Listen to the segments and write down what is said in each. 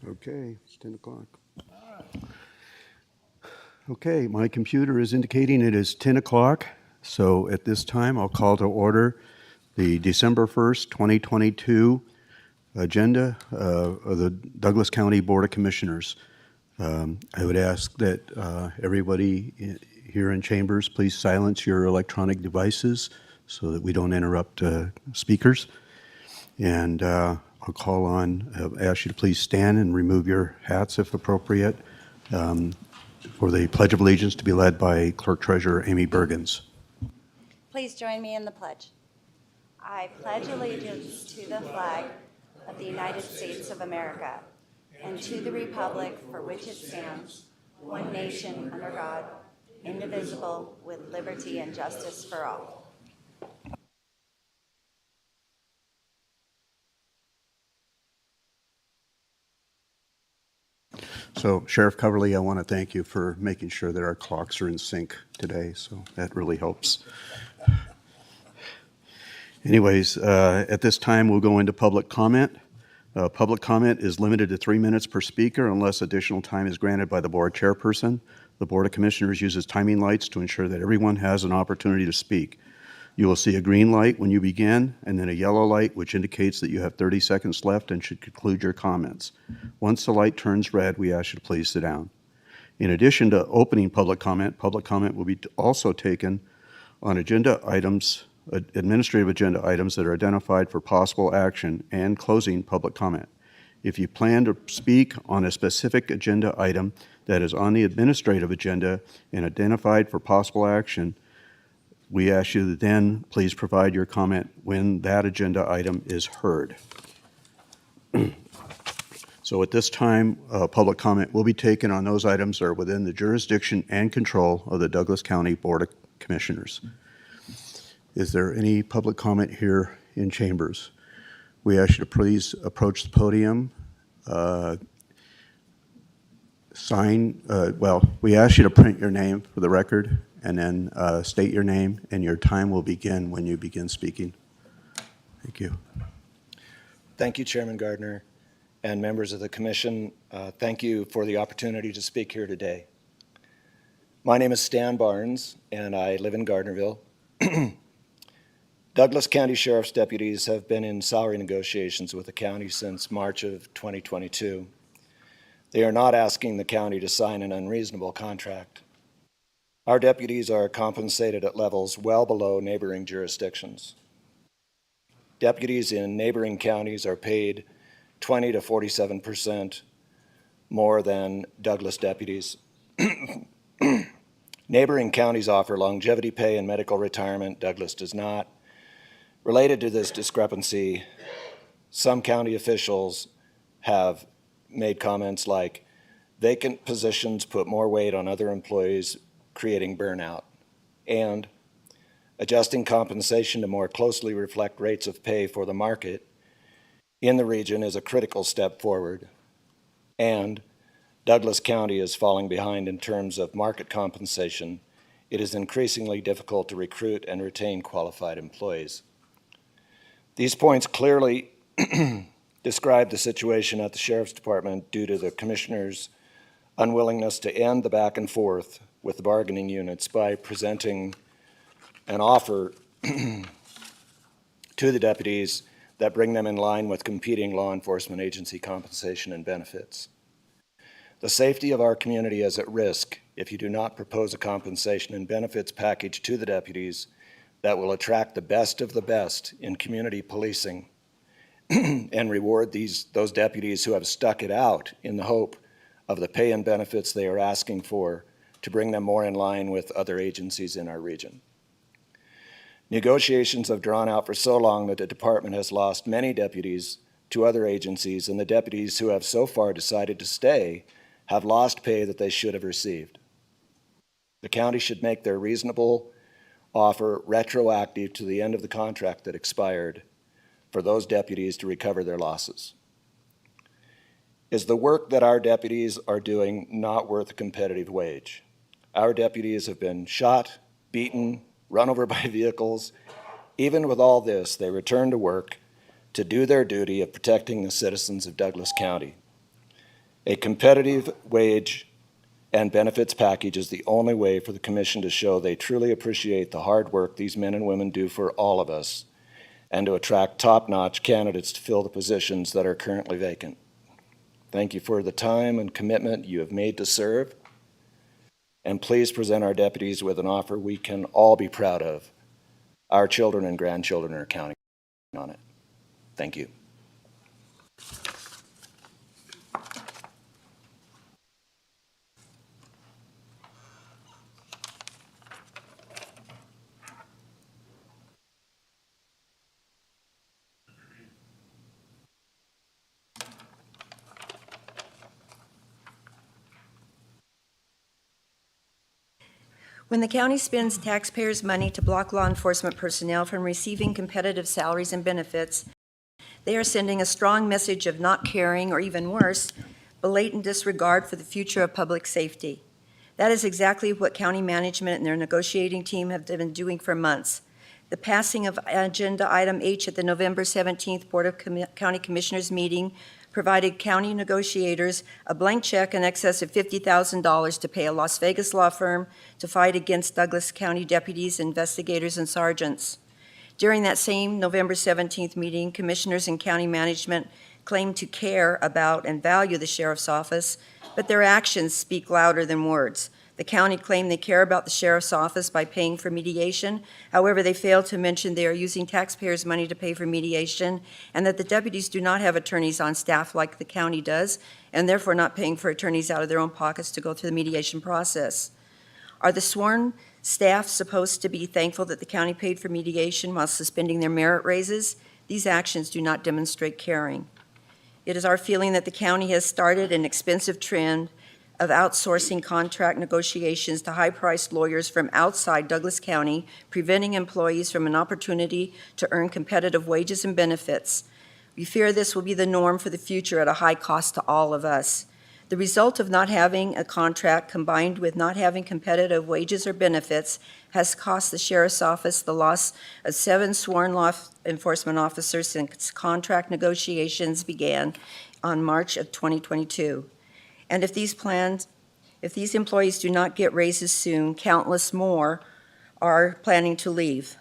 Okay, it's 10 o'clock. Okay, my computer is indicating it is 10 o'clock. So at this time, I'll call to order the December 1st, 2022 agenda of the Douglas County Board of Commissioners. I would ask that everybody here in chambers, please silence your electronic devices so that we don't interrupt speakers. And I'll call on, ask you to please stand and remove your hats if appropriate, for the Pledge of Allegiance to be led by Clerk Treasurer Amy Bergens. Please join me in the pledge. I pledge allegiance to the flag of the United States of America and to the republic for which it stands, one nation under God, indivisible, with liberty and justice for all. So Sheriff Coverly, I want to thank you for making sure that our clocks are in sync today, so that really helps. Anyways, at this time, we'll go into public comment. Public comment is limited to 3 minutes per speaker unless additional time is granted by the board chairperson. The Board of Commissioners uses timing lights to ensure that everyone has an opportunity to speak. You will see a green light when you begin, and then a yellow light, which indicates that you have 30 seconds left and should conclude your comments. Once the light turns red, we ask you to please sit down. In addition to opening public comment will be also taken on agenda items, administrative agenda items that are identified for possible action and closing public comment. If you plan to speak on a specific agenda item that is on the administrative agenda and identified for possible action, we ask you to then please provide your comment when that agenda item is heard. So at this time, public comment will be taken on those items that are within the jurisdiction and control of the Douglas County Board of Commissioners. Is there any public comment here in chambers? We ask you to please approach the podium. We ask you to print your name for the record and then state your name, and your time will begin when you begin speaking. Thank you. Thank you, Chairman Gardner and members of the Commission. Thank you for the opportunity to speak here today. My name is Stan Barnes, and I live in Gardnerville. Douglas County Sheriff's deputies have been in salary negotiations with the county since March of 2022. They are not asking the county to sign an unreasonable contract. Our deputies are compensated at levels well below neighboring jurisdictions. Deputies in neighboring counties are paid 20 to 47% more than Douglas deputies. Neighboring counties offer longevity pay and medical retirement. Douglas does not. Related to this discrepancy, some county officials have made comments like, vacant positions put more weight on other employees, creating burnout, and adjusting compensation to more closely reflect rates of pay for the market in the region is a critical step forward. And Douglas County is falling behind in terms of market compensation. It is increasingly difficult to recruit and retain qualified employees. These points clearly describe the situation at the Sheriff's Department due to the Commissioner's unwillingness to end the back and forth with the bargaining units by presenting an offer to the deputies that bring them in line with competing law enforcement agency compensation and benefits. The safety of our community is at risk if you do not propose a compensation and benefits package to the deputies that will attract the best of the best in community policing and reward those deputies who have stuck it out in the hope of the pay and benefits they are asking for to bring them more in line with other agencies in our region. Negotiations have drawn out for so long that the department has lost many deputies to other agencies, and the deputies who have so far decided to stay have lost pay that they should have received. The county should make their reasonable offer retroactive to the end of the contract that expired for those deputies to recover their losses. Is the work that our deputies are doing not worth a competitive wage? Our deputies have been shot, beaten, run over by vehicles. Even with all this, they return to work to do their duty of protecting the citizens of Douglas County. A competitive wage and benefits package is the only way for the commission to show they truly appreciate the hard work these men and women do for all of us, and to attract top-notch candidates to fill the positions that are currently vacant. Thank you for the time and commitment you have made to serve, and please present our deputies with an offer we can all be proud of. Our children and grandchildren are counting on it. Thank you. When the county spends taxpayers' money to block law enforcement personnel from receiving competitive salaries and benefits, they are sending a strong message of not caring, or even worse, blatant disregard for the future of public safety. That is exactly what county management and their negotiating team have been doing for months. The passing of Agenda Item H at the November 17th Board of County Commissioners meeting provided county negotiators a blank check in excess of $50,000 to pay a Las Vegas law firm to fight against Douglas County deputies, investigators, and sergeants. During that same November 17th meeting, commissioners and county management claimed to care about and value the sheriff's office, but their actions speak louder than words. The county claimed they care about the sheriff's office by paying for mediation. However, they failed to mention they are using taxpayers' money to pay for mediation, and that the deputies do not have attorneys on staff like the county does, and therefore not paying for attorneys out of their own pockets to go through the mediation process. Are the sworn staff supposed to be thankful that the county paid for mediation while suspending their merit raises? These actions do not demonstrate caring. It is our feeling that the county has started an expensive trend of outsourcing contract negotiations to high-priced lawyers from outside Douglas County, preventing employees from an opportunity to earn competitive wages and benefits. We fear this will be the norm for the future at a high cost to all of us. The result of not having a contract combined with not having competitive wages or benefits has cost the Sheriff's Office the loss of 7 sworn law enforcement officers since contract negotiations began on March of 2022. And if these employees do not get raises soon, countless more are planning to leave.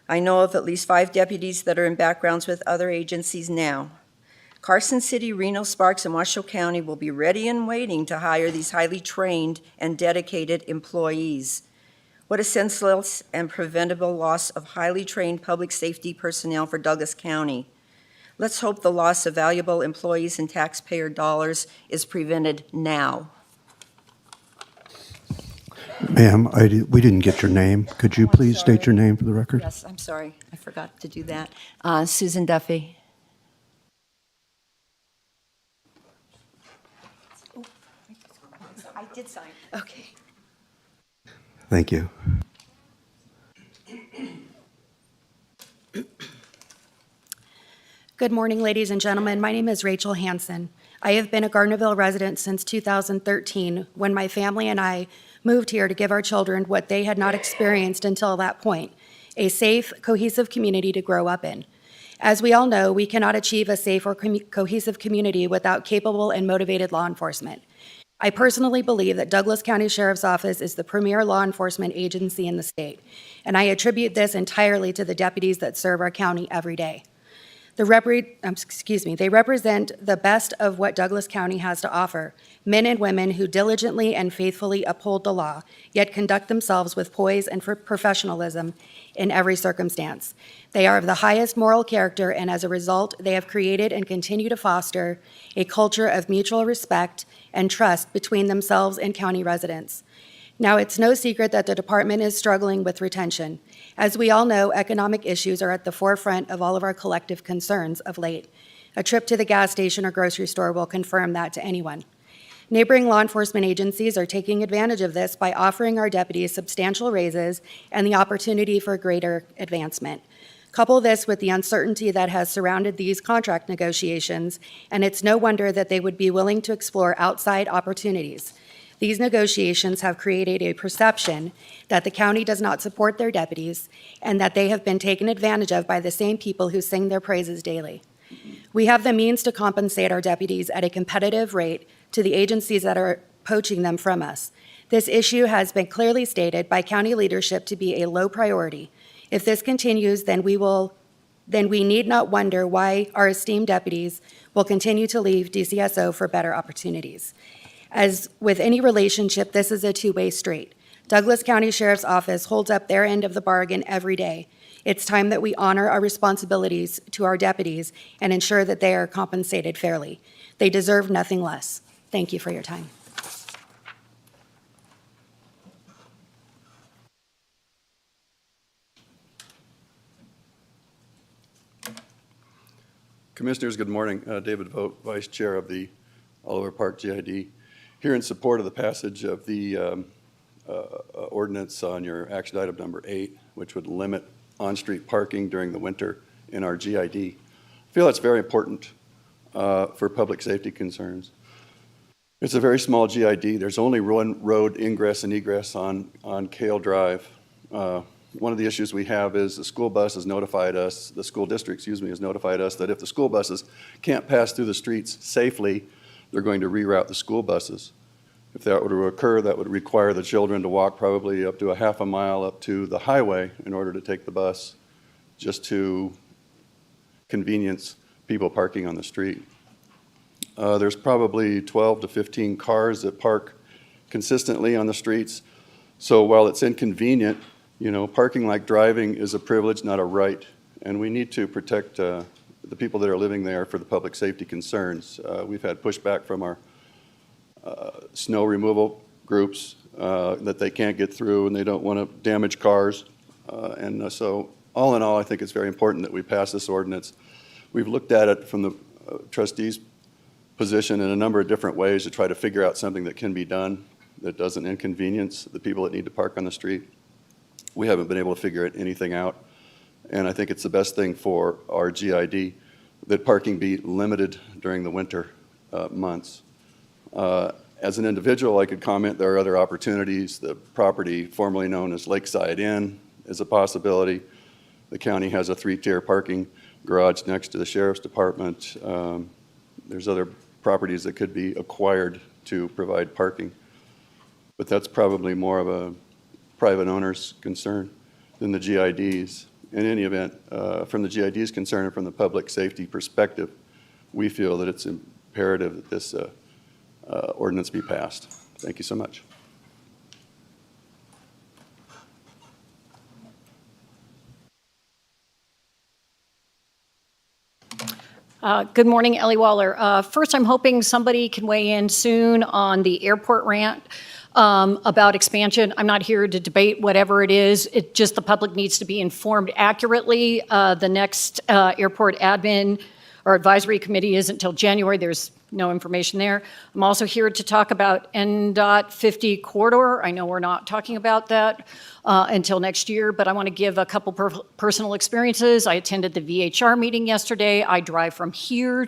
I know of at least 5 deputies that are in backgrounds with other agencies now. Carson City, Reno, Sparks, and Washoe County will be ready and waiting to hire these highly trained and dedicated employees. What a senseless and preventable loss of highly trained public safety personnel for Douglas County. Let's hope the loss of valuable employees and taxpayer dollars is prevented now. Ma'am, we didn't get your name. Could you please state your name for the record? Yes, I'm sorry. I forgot to do that. Susan Duffy. I did sign. Okay. Thank you. Good morning, ladies and gentlemen. My name is Rachel Hansen. I have been a Gardnerville resident since 2013, when my family and I moved here to give our children what they had not experienced until that point, a safe, cohesive community to grow up in. As we all know, we cannot achieve a safe or cohesive community without capable and motivated law enforcement. I personally believe that Douglas County Sheriff's Office is the premier law enforcement agency in the state, and I attribute this entirely to the deputies that serve our county every day. They represent the best of what Douglas County has to offer, men and women who diligently and faithfully uphold the law, yet conduct themselves with poise and professionalism in every circumstance. They are of the highest moral character, and as a result, they have created and continue to foster a culture of mutual respect and trust between themselves and county residents. Now, it's no secret that the department is struggling with retention. As we all know, economic issues are at the forefront of all of our collective concerns of late. A trip to the gas station or grocery store will confirm that to anyone. Neighboring law enforcement agencies are taking advantage of this by offering our deputies substantial raises and the opportunity for greater advancement. Couple this with the uncertainty that has surrounded these contract negotiations, and it's no wonder that they would be willing to explore outside opportunities. These negotiations have created a perception that the county does not support their deputies and that they have been taken advantage of by the same people who sing their praises daily. We have the means to compensate our deputies at a competitive rate to the agencies that are poaching them from us. This issue has been clearly stated by county leadership to be a low priority. If this continues, then we need not wonder why our esteemed deputies will continue to leave DCSO for better opportunities. As with any relationship, this is a two-way street. Douglas County Sheriff's Office holds up their end of the bargain every day. It's time that we honor our responsibilities to our deputies and ensure that they are compensated fairly. They deserve nothing less. Thank you for your time. Commissioners, good morning. David Vogt, Vice Chair of the Oliver Park GID, here in support of the passage of the ordinance on your action item number 8, which would limit on-street parking during the winter in our GID. I feel that's very important for public safety concerns. It's a very small GID. There's only one road ingress and egress on Kale Drive. One of the issues we have is the school bus has notified us, the school district, has notified us that if the school buses can't pass through the streets safely, they're going to reroute the school buses. If that were to occur, that would require the children to walk probably up to a half a mile up to the highway in order to take the bus, just to convenience people parking on the street. There's probably 12 to 15 cars that park consistently on the streets. So while it's inconvenient, parking like driving is a privilege, not a right. And we need to protect the people that are living there for the public safety concerns. We've had pushback from our snow removal groups that they can't get through and they don't want to damage cars. So all in all, I think it's very important that we pass this ordinance. We've looked at it from the trustees' position in a number of different ways to try to figure out something that can be done that doesn't inconvenience the people that need to park on the street. We haven't been able to figure anything out, and I think it's the best thing for our GID that parking be limited during the winter months. As an individual, I could comment there are other opportunities. The property formerly known as Lakeside Inn is a possibility. The county has a 3-tier parking garage next to the sheriff's department. There's other properties that could be acquired to provide parking, but that's probably more of a private owner's concern than the GID's. In any event, from the GID's concern and from the public safety perspective, we feel that it's imperative that this ordinance be passed. Thank you so much. Good morning, Ellie Waller. First, I'm hoping somebody can weigh in soon on the airport rant about expansion. I'm not here to debate whatever it is. It just the public needs to be informed accurately. The next airport admin or advisory committee isn't until January. There's no information there. I'm also here to talk about NDOT 50 corridor. I know we're not talking about that until next year, but I want to give a couple personal experiences. I attended the VHR meeting yesterday. I drive from here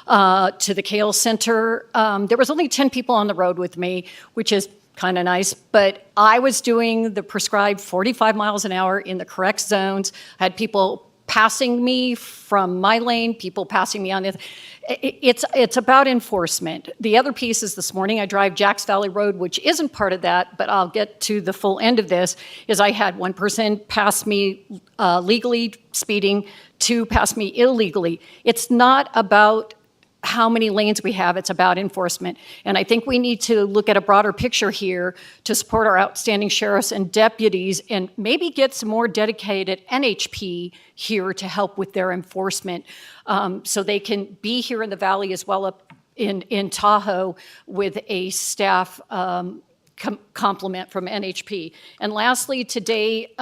to the Kale Center. There was only 10 people on the road with me, which is kind of nice, but I was doing the prescribed 45 miles an hour in the correct zones. I had people passing me from my lane, people passing me on the. It's about enforcement. The other piece is this morning I drive Jacks Valley Road, which isn't part of that, but I'll get to the full end of this, is I had one person pass me legally speeding, 2 pass me illegally. It's not about how many lanes we have, it's about enforcement. And I think we need to look at a broader picture here to support our outstanding sheriffs and deputies and maybe get some more dedicated NHP here to help with their enforcement so they can be here in the valley as well up in Tahoe with a staff complement from NHP. And lastly, today,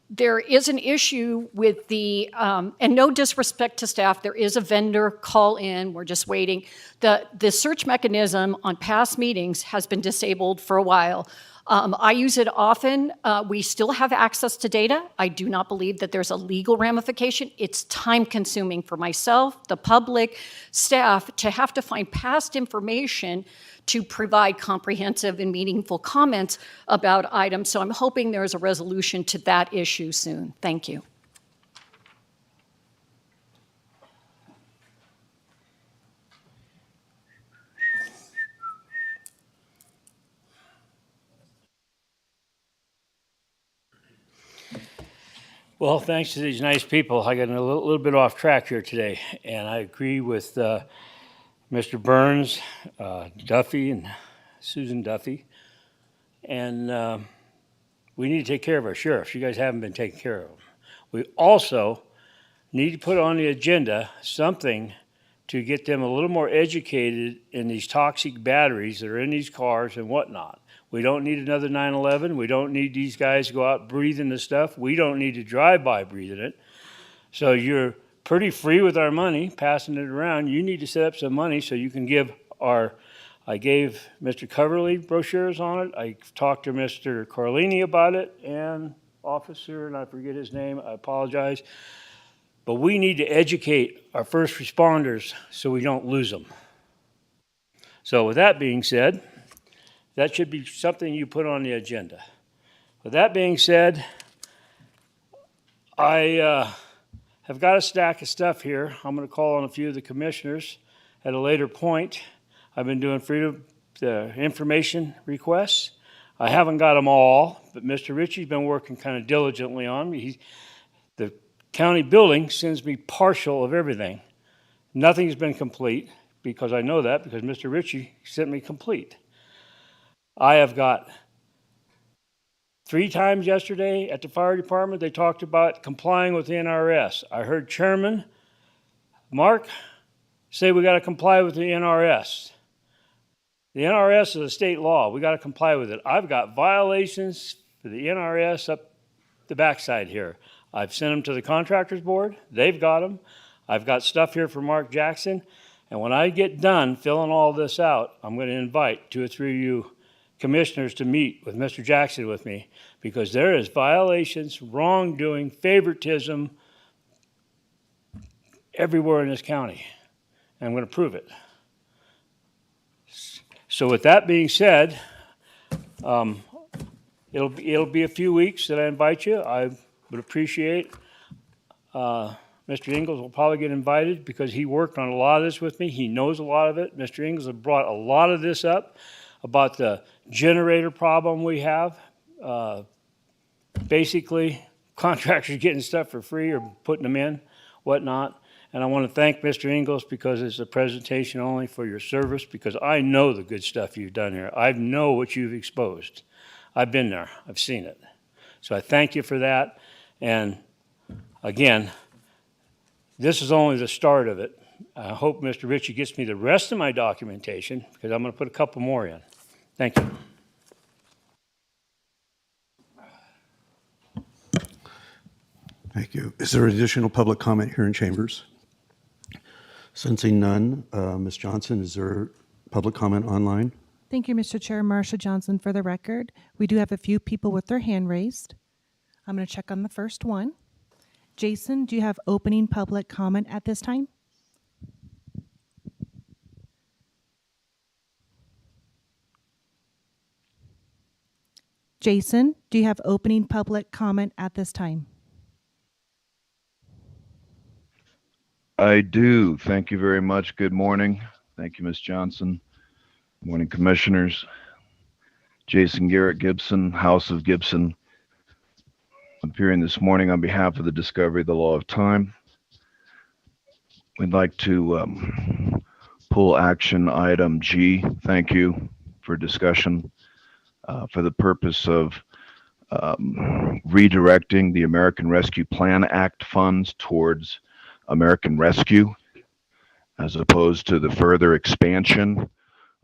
there is an issue with the, and no disrespect to staff, there is a vendor call in, we're just waiting. The search mechanism on past meetings has been disabled for a while. I use it often. We still have access to data. I do not believe that there's a legal ramification. It's time consuming for myself, the public, staff to have to find past information to provide comprehensive and meaningful comments about items. So I'm hoping there's a resolution to that issue soon. Thank you. Well, thanks to these nice people, I got a little bit off track here today, and I agree with Mr. Burns, Duffy, and Susan Duffy. And we need to take care of our sheriffs. You guys haven't been taking care of them. We also need to put on the agenda something to get them a little more educated in these toxic batteries that are in these cars and whatnot. We don't need another 9/11. We don't need these guys to go out breathing the stuff. We don't need to drive by breathing it. So you're pretty free with our money, passing it around. You need to set up some money so you can give I gave Mr. Coverly brochures on it. I talked to Mr. Carlini about it, and officer, and I forget his name, I apologize. But we need to educate our first responders so we don't lose them. So with that being said, that should be something you put on the agenda. With that being said, I have got a stack of stuff here. I'm going to call on a few of the commissioners at a later point. I've been doing freedom information requests. I haven't got them all, but Mr. Ritchie's been working kind of diligently on me. The county building sends me partial of everything. Nothing's been complete, because I know that, because Mr. Ritchie sent me complete. I have got 3 times yesterday at the fire department, they talked about complying with the NRS. I heard Chairman Mark say we got to comply with the NRS. The NRS is a state law. We got to comply with it. I've got violations for the NRS up the backside here. I've sent them to the contractors board. They've got them. I've got stuff here for Mark Jackson. And when I get done filling all this out, I'm going to invite 2 or 3 of you commissioners to meet with Mr. Jackson with me, because there is violations, wrongdoing, favoritism everywhere in this county. And I'm going to prove it. So with that being said, it'll be a few weeks that I invite you. I would appreciate, Mr. Ingalls will probably get invited because he worked on a lot of this with me. He knows a lot of it. Mr. Ingalls has brought a lot of this up about the generator problem we have. Basically, contractors getting stuff for free or putting them in, whatnot. And I want to thank Mr. Ingalls, because it's a presentation only, for your service, because I know the good stuff you've done here. I know what you've exposed. I've been there. I've seen it. So I thank you for that. And again, this is only the start of it. I hope Mr. Ritchie gets me the rest of my documentation, because I'm going to put a couple more in. Thank you. Thank you. Is there additional public comment here in chambers? Sensing none, Ms. Johnson, is there public comment online? Thank you, Mr. Chair. Marcia Johnson for the record. We do have a few people with their hand raised. I'm going to check on the first one. Jason, do you have opening public comment at this time? Jason, do you have opening public comment at this time? I do. Thank you very much. Good morning. Thank you, Ms. Johnson. Good morning, commissioners. Jason Garrett Gibson, House of Gibson. I'm appearing this morning on behalf of the Discovery of the Law of Time. We'd like to pull action item G. Thank you for discussion for the purpose of redirecting the American Rescue Plan Act funds towards American Rescue, as opposed to the further expansion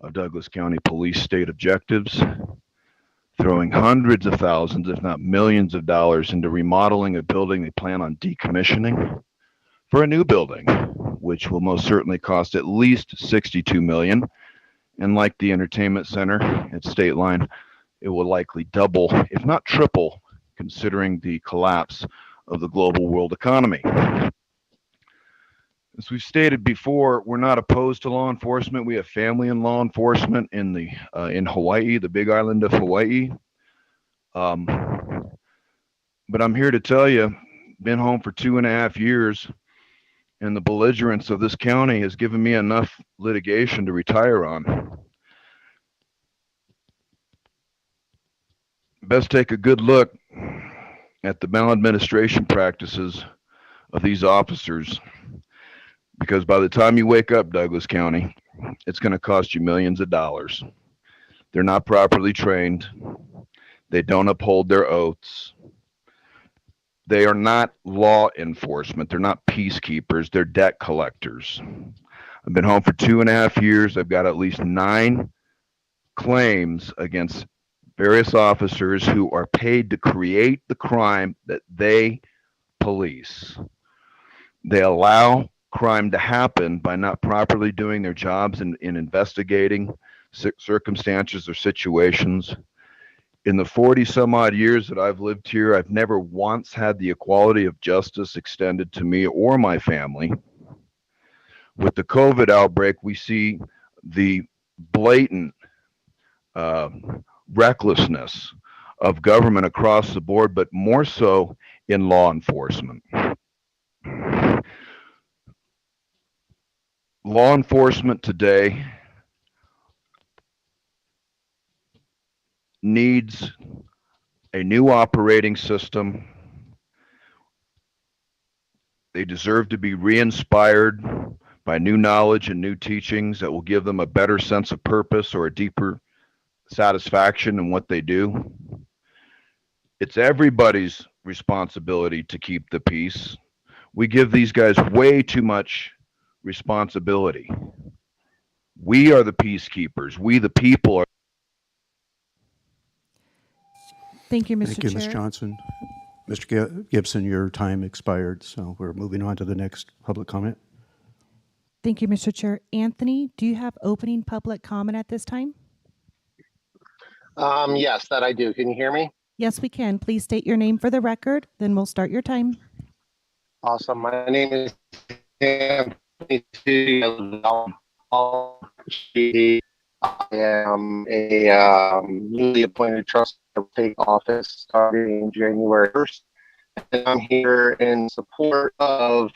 of Douglas County Police state objectives, throwing hundreds of thousands, if not millions of dollars into remodeling a building they plan on decommissioning for a new building, which will most certainly cost at least $62 million. And like the entertainment center at State Line, it will likely double, if not triple, considering the collapse of the global world economy. As we've stated before, we're not opposed to law enforcement. We have family in law enforcement in Hawaii, the Big Island of Hawaii. But I'm here to tell you, been home for 2.5 years, and the belligerence of this county has given me enough litigation to retire on. Best take a good look at the maladministration practices of these officers, because by the time you wake up, Douglas County, it's going to cost you millions of dollars. They're not properly trained. They don't uphold their oaths. They are not law enforcement. They're not peacekeepers. They're debt collectors. I've been home for 2.5 years. I've got at least 9 claims against various officers who are paid to create the crime that they police. They allow crime to happen by not properly doing their jobs in investigating circumstances or situations. In the 40 some odd years that I've lived here, I've never once had the equality of justice extended to me or my family. With the COVID outbreak, we see the blatant recklessness of government across the board, but more so in law enforcement. Law enforcement today needs a new operating system. They deserve to be re-inspired by new knowledge and new teachings that will give them a better sense of purpose or a deeper satisfaction in what they do. It's everybody's responsibility to keep the peace. We give these guys way too much responsibility. We are the peacekeepers. We, the people, are. Thank you, Mr. Thank you, Ms. Chair. Johnson. Mr. Gibson, your time expired, so we're moving on to the next public comment. Thank you, Mr. Chair. Anthony, do you have opening public comment at this time? Yes, that I do. Can you hear me? Yes, we can. Please state your name for the record, then we'll start your time. Awesome. My name is Anthony. I am a newly appointed trustee to take office starting January 1st. And I'm here in support of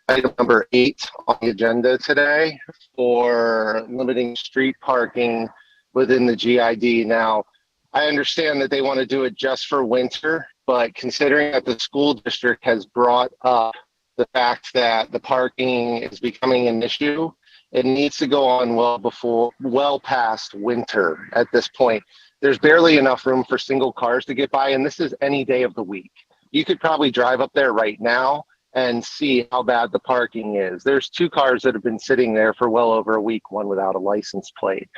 item number 8 on the agenda today for limiting street parking within the GID. Now, I understand that they want to do it just for winter, but considering that the school district has brought up the fact that the parking is becoming an issue, it needs to go on well past winter at this point. There's barely enough room for single cars to get by, and this is any day of the week. You could probably drive up there right now and see how bad the parking is. There's 2 cars that have been sitting there for well over a week, one without a license plate.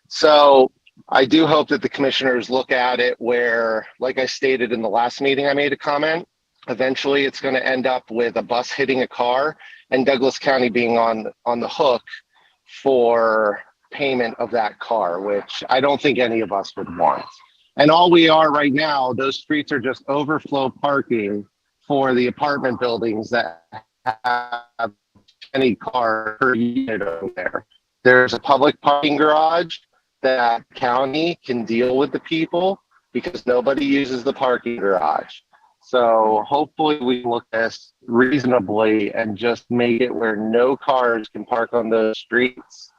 So I do hope that the commissioners look at it where, like I stated in the last meeting, I made a comment. Eventually, it's going to end up with a bus hitting a car and Douglas County being on the hook for payment of that car, which I don't think any of us would want. And all we are right now, those streets are just overflow parking for the apartment buildings that have any car per unit over there. There's a public parking garage that county can deal with the people because nobody uses the parking garage. So hopefully we look at this reasonably and just make it where no cars can park on those streets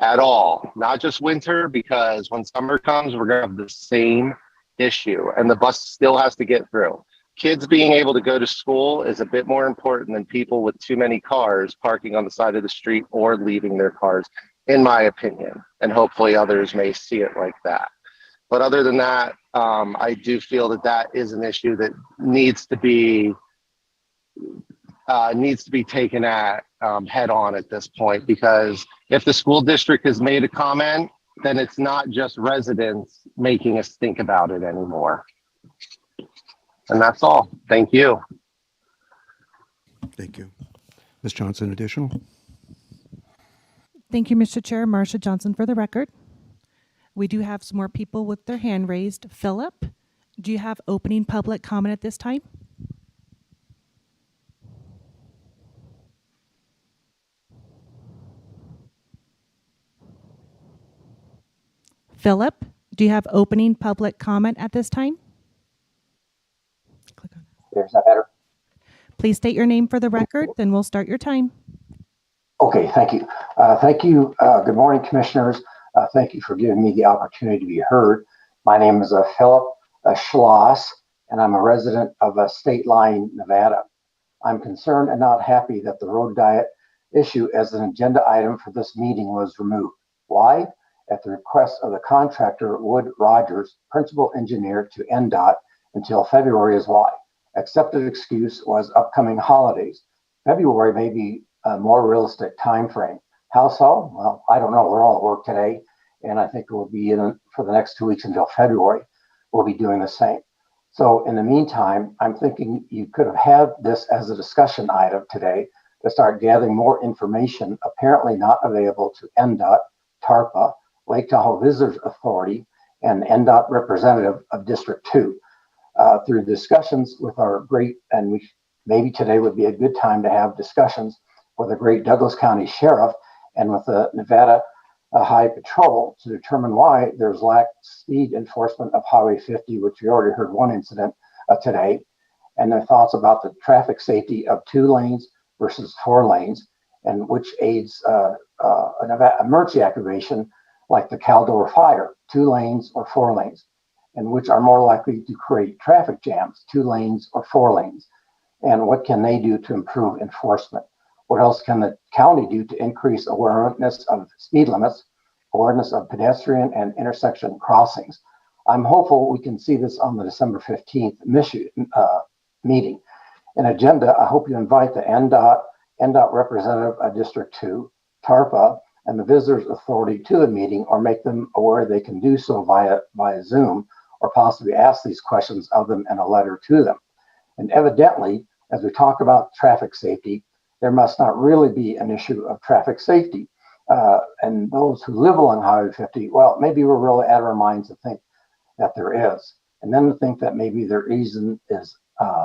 at all. Not just winter, because when summer comes, we're going to have the same issue and the bus still has to get through. Kids being able to go to school is a bit more important than people with too many cars parking on the side of the street or leaving their cars, in my opinion. And hopefully others may see it like that. But other than that, I do feel that that is an issue that needs to be taken at head on at this point, because if the school district has made a comment, then it's not just residents making us think about it anymore. And that's all. Thank you. Thank you. Ms. Johnson, additional? Thank you, Mr. Chair. Marsha Johnson for the record. We do have some more people with their hand raised. Philip, do you have opening public comment at this time? Philip, do you have opening public comment at this time? Click on it. Is that better? Please state your name for the record, then we'll start your time. Okay, thank you. Thank you. Good morning, commissioners. Thank you for giving me the opportunity to be heard. My name is Philip Schloss, and I'm a resident of State Line, Nevada. I'm concerned and not happy that the road diet issue as an agenda item for this meeting was removed. Why? At the request of the contractor, Wood Rogers, principal engineer to NDOT until February is why. Accepted excuse was upcoming holidays. February may be a more realistic time frame. How so? Well, I don't know. We're all at work today, and I think we'll be in for the next 2 weeks until February. We'll be doing the same. So in the meantime, I'm thinking you could have had this as a discussion item today to start gathering more information, apparently not available to NDOT, TARPA, Lake Tahoe Visitors Authority, and NDOT representative of District 2. Through discussions with our great, and maybe today would be a good time to have discussions with the great Douglas County Sheriff and with the Nevada High Patrol to determine why there's lack speed enforcement of Highway 50, which we already heard one incident today, and their thoughts about the traffic safety of 2 lanes versus 4 lanes, and which aids an emergency activation like the Caldor fire, 2 lanes or 4 lanes, and which are more likely to create traffic jams, 2 lanes or 4 lanes. And what can they do to improve enforcement? What else can the county do to increase awareness of speed limits, awareness of pedestrian and intersection crossings? I'm hopeful we can see this on the December 15th meeting. An agenda, I hope you invite the NDOT representative of District 2, TARPA, and the Visitors Authority to the meeting, or make them aware they can do so via Zoom, or possibly ask these questions of them in a letter to them. And evidently, as we talk about traffic safety, there must not really be an issue of traffic safety. And those who live along Highway 50, well, maybe we're really out of our minds to think that there is. And then to think that maybe there is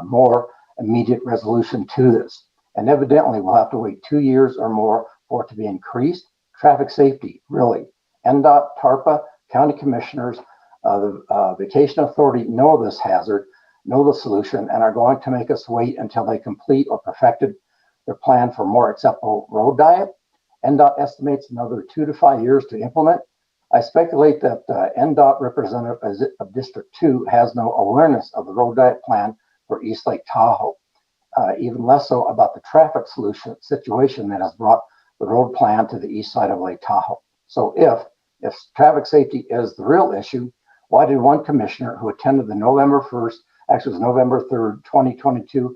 more immediate resolution to this. And evidently, we'll have to wait 2 years or more for it to be increased. Traffic safety, really. NDOT, TARPA, county commissioners, the Vacation Authority know this hazard, know the solution, and are going to make us wait until they complete or perfected their plan for more acceptable road diet. NDOT estimates another 2 to 5 years to implement. I speculate that NDOT representative of District 2 has no awareness of the road diet plan for East Lake Tahoe, even less so about the traffic situation that has brought the road plan to the east side of Lake Tahoe. So if traffic safety is the real issue, why did one commissioner who attended the November 1st, actually it was November 3rd, 2022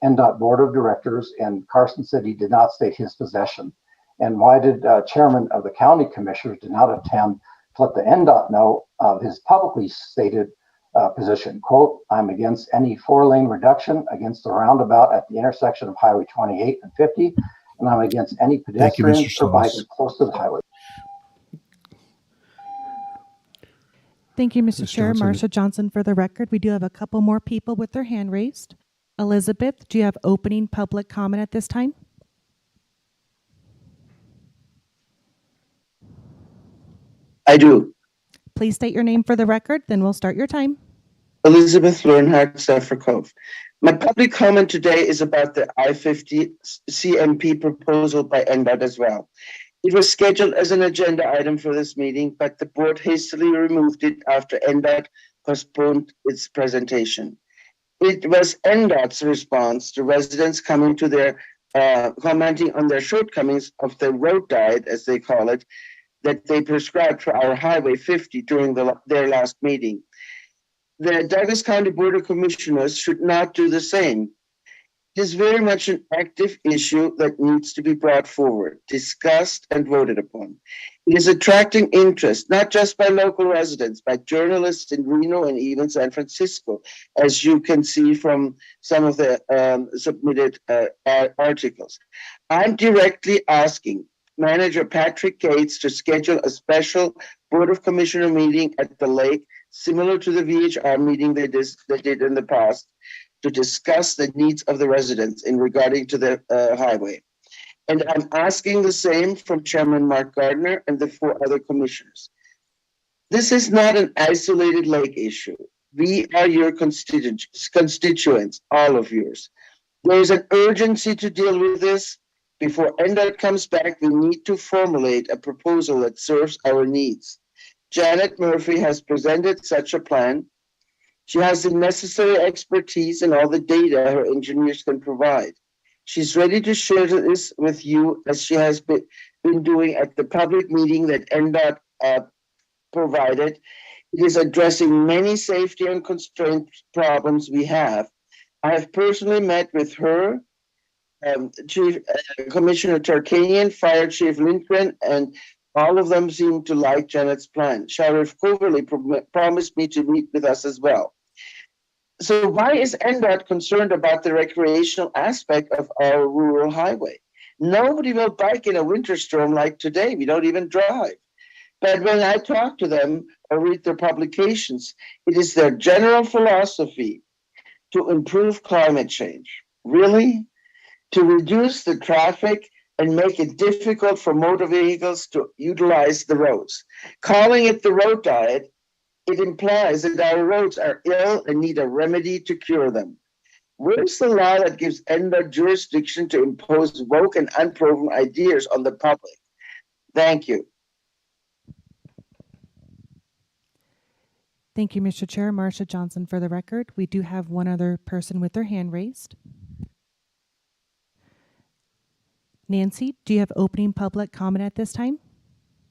NDOT Board of Directors in Carson City did not state his possession? And why did chairman of the county commissioners did not attend to let the NDOT know of his publicly stated position? Quote, I'm against any 4-lane reduction, against the roundabout at the intersection of Highway 28 and 50, and I'm against any pedestrians or bikers close to the highway. Thank you, Mr. Ms. Chair. Johnson. Marsha Johnson, for the record. We do have a couple more people with their hand raised. Elizabeth, do you have opening public comment at this time? I do. Please state your name for the record, then we'll start your time. Elizabeth Learnhardt, Zephyr Cove. My public comment today is about the I-50 CMP proposal by NDOT as well. It was scheduled as an agenda item for this meeting, but the board hastily removed it after NDOT postponed its presentation. It was NDOT's response to residents coming to their commenting on their shortcomings of the road diet, as they call it, that they prescribed for our Highway 50 during their last meeting. The Douglas County Board of Commissioners should not do the same. It is very much an active issue that needs to be brought forward, discussed, and voted upon. It is attracting interest, not just by local residents, but journalists in Reno and even San Francisco, as you can see from some of the submitted articles. I'm directly asking Manager Patrick Gates to schedule a special Board of Commissioner meeting at the lake, similar to the VHR meeting they did in the past, to discuss the needs of the residents in regarding to the highway. And I'm asking the same from Chairman Mark Gardner and the 4 other commissioners. This is not an isolated lake issue. We are your constituents, all of yours. There is an urgency to deal with this. Before NDOT comes back, we need to formulate a proposal that serves our needs. Janet Murphy has presented such a plan. She has the necessary expertise and all the data her engineers can provide. She's ready to share this with you as she has been doing at the public meeting that NDOT provided. It is addressing many safety and constraint problems we have. I have personally met with her, Chief Commissioner Tarkanian, Fire Chief Lindgren, and all of them seem to like Janet's plan. Sheriff Coverly promised me to meet with us as well. So why is NDOT concerned about the recreational aspect of our rural highway? Nobody will bike in a winter storm like today. We don't even drive. But when I talk to them or read their publications, it is their general philosophy to improve climate change. Really? To reduce the traffic and make it difficult for motor vehicles to utilize the roads. Calling it the road diet, it implies that our roads are ill and need a remedy to cure them. Where's the law that gives NDOT jurisdiction to impose woke and unproven ideas on the public? Thank you. Thank you, Mr. Chair. Marcia Johnson for the record. We do have one other person with their hand raised. Nancy, do you have opening public comment at this time?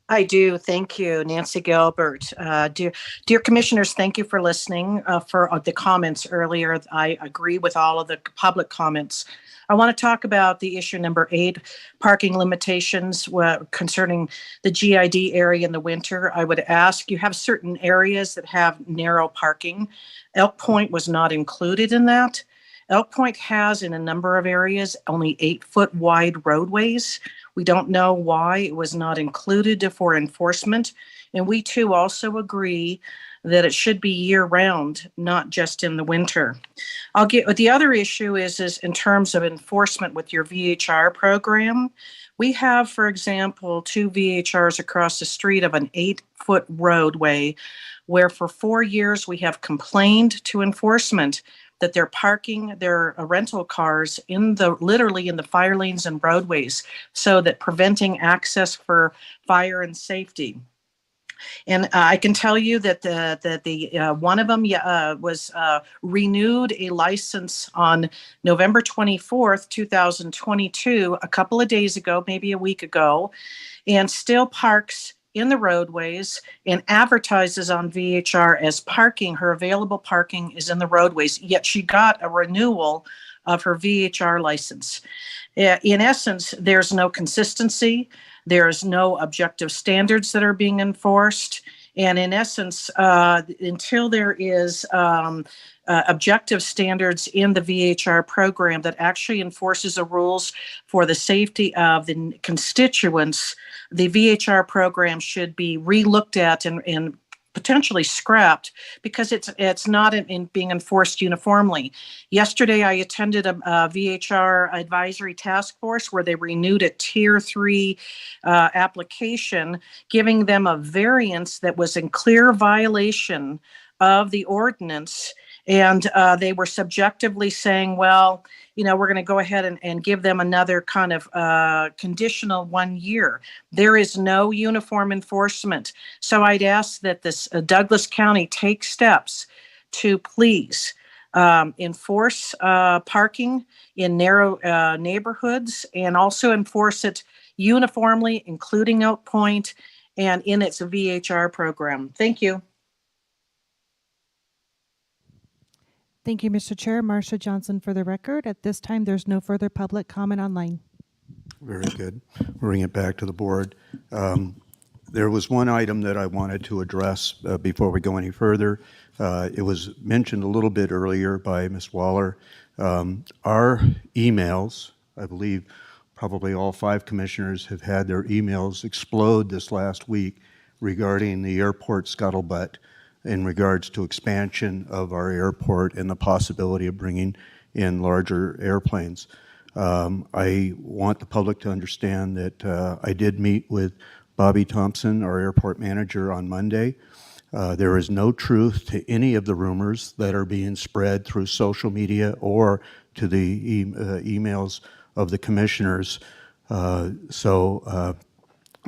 I do. Thank you, Nancy Gilbert. Dear commissioners, thank you for listening for the comments earlier. I agree with all of the public comments. I want to talk about the issue number 8, parking limitations concerning the GID area in the winter. I would ask, you have certain areas that have narrow parking. Elk Point was not included in that. Elk Point has, in a number of areas, only 8-foot wide roadways. We don't know why it was not included for enforcement. And we too also agree that it should be year round, not just in the winter. The other issue is in terms of enforcement with your VHR program. We have, for example, 2 VHRs across the street of an 8-foot roadway where for 4 years we have complained to enforcement that they're parking their rental cars literally in the fire lanes and roadways, so that preventing access for fire and safety. And I can tell you that the one of them was renewed a license on November 24th, 2022, a couple of days ago, maybe a week ago, and still parks in the roadways and advertises on VHR as parking. Her available parking is in the roadways, yet she got a renewal of her VHR license. In essence, there's no consistency. There's no objective standards that are being enforced. And in essence, until there is objective standards in the VHR program that actually enforces the rules for the safety of the constituents, the VHR program should be re-looked at and potentially scrapped because it's not being enforced uniformly. Yesterday, I attended a VHR advisory task force where they renewed a Tier 3 application, giving them a variance that was in clear violation of the ordinance. And they were subjectively saying, well, we're going to go ahead and give them another kind of conditional 1 year. There is no uniform enforcement. So I'd ask that this Douglas County take steps to please enforce parking in narrow neighborhoods and also enforce it uniformly, including Elk Point and in its VHR program. Thank you. Thank you, Mr. Chair. Marcia Johnson for the record. At this time, there's no further public comment online. Very good. Bring it back to the board. There was one item that I wanted to address before we go any further. It was mentioned a little bit earlier by Ms. Waller. Our emails, I believe probably all 5 commissioners have had their emails explode this last week regarding the airport scuttlebutt in regards to expansion of our airport and the possibility of bringing in larger airplanes. I want the public to understand that I did meet with Bobby Thompson, our airport manager, on Monday. There is no truth to any of the rumors that are being spread through social media or to the emails of the commissioners.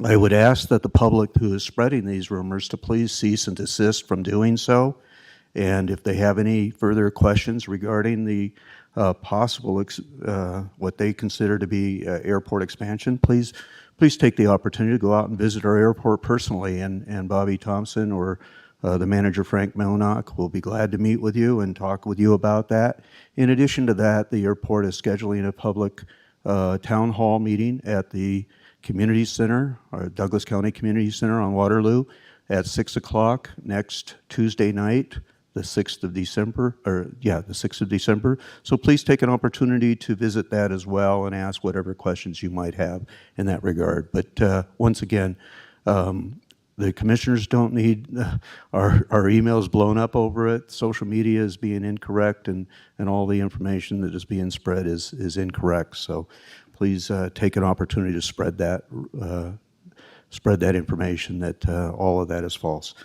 I would ask that the public who is spreading these rumors to please cease and desist from doing so. And if they have any further questions regarding the possible, what they consider to be airport expansion, please take the opportunity to go out and visit our airport personally. And Bobby Thompson or the manager, Frank Melnock, will be glad to meet with you and talk with you about that. In addition to that, the airport is scheduling a public town hall meeting at the Community Center, or Douglas County Community Center on Waterloo at 6 o'clock next Tuesday night, the 6th of December, the 6th of December. So please take an opportunity to visit that as well and ask whatever questions you might have in that regard. But once again, the commissioners don't need our emails blown up over it. Social media is being incorrect, and all the information that is being spread is incorrect. So please take an opportunity to spread that information that all of that is false.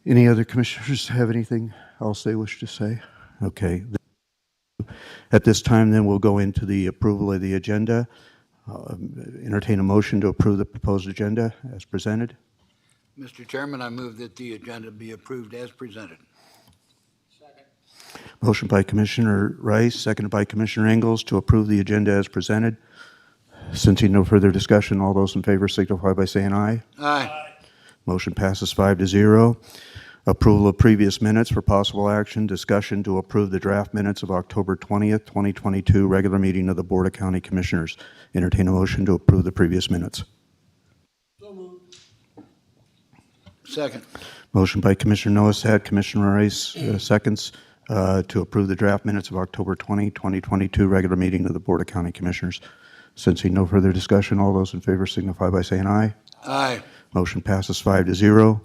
Any other commissioners have anything else they wish to say? Okay. At this time, then, we'll go into the approval of the agenda. Entertain a motion to approve the proposed agenda as presented. Mr. Chairman, I move that the agenda be approved as presented. Motion by Commissioner Rice, seconded by Commissioner Engels to approve the agenda as presented. Since no further discussion, all those in favor signify by saying aye. Aye. Motion passes 5-0. Approval of previous minutes for possible action. Discussion to approve the draft minutes of October 20th, 2022 regular meeting of the Board of County Commissioners. Entertain a motion to approve the previous minutes. So moved. Second. Motion by Commissioner Noasad, Commissioner Rice seconds to approve the draft minutes of October 20, 2022 regular meeting of the Board of County Commissioners. Since no further discussion, all those in favor signify by saying aye. Aye. Motion passes 5-0.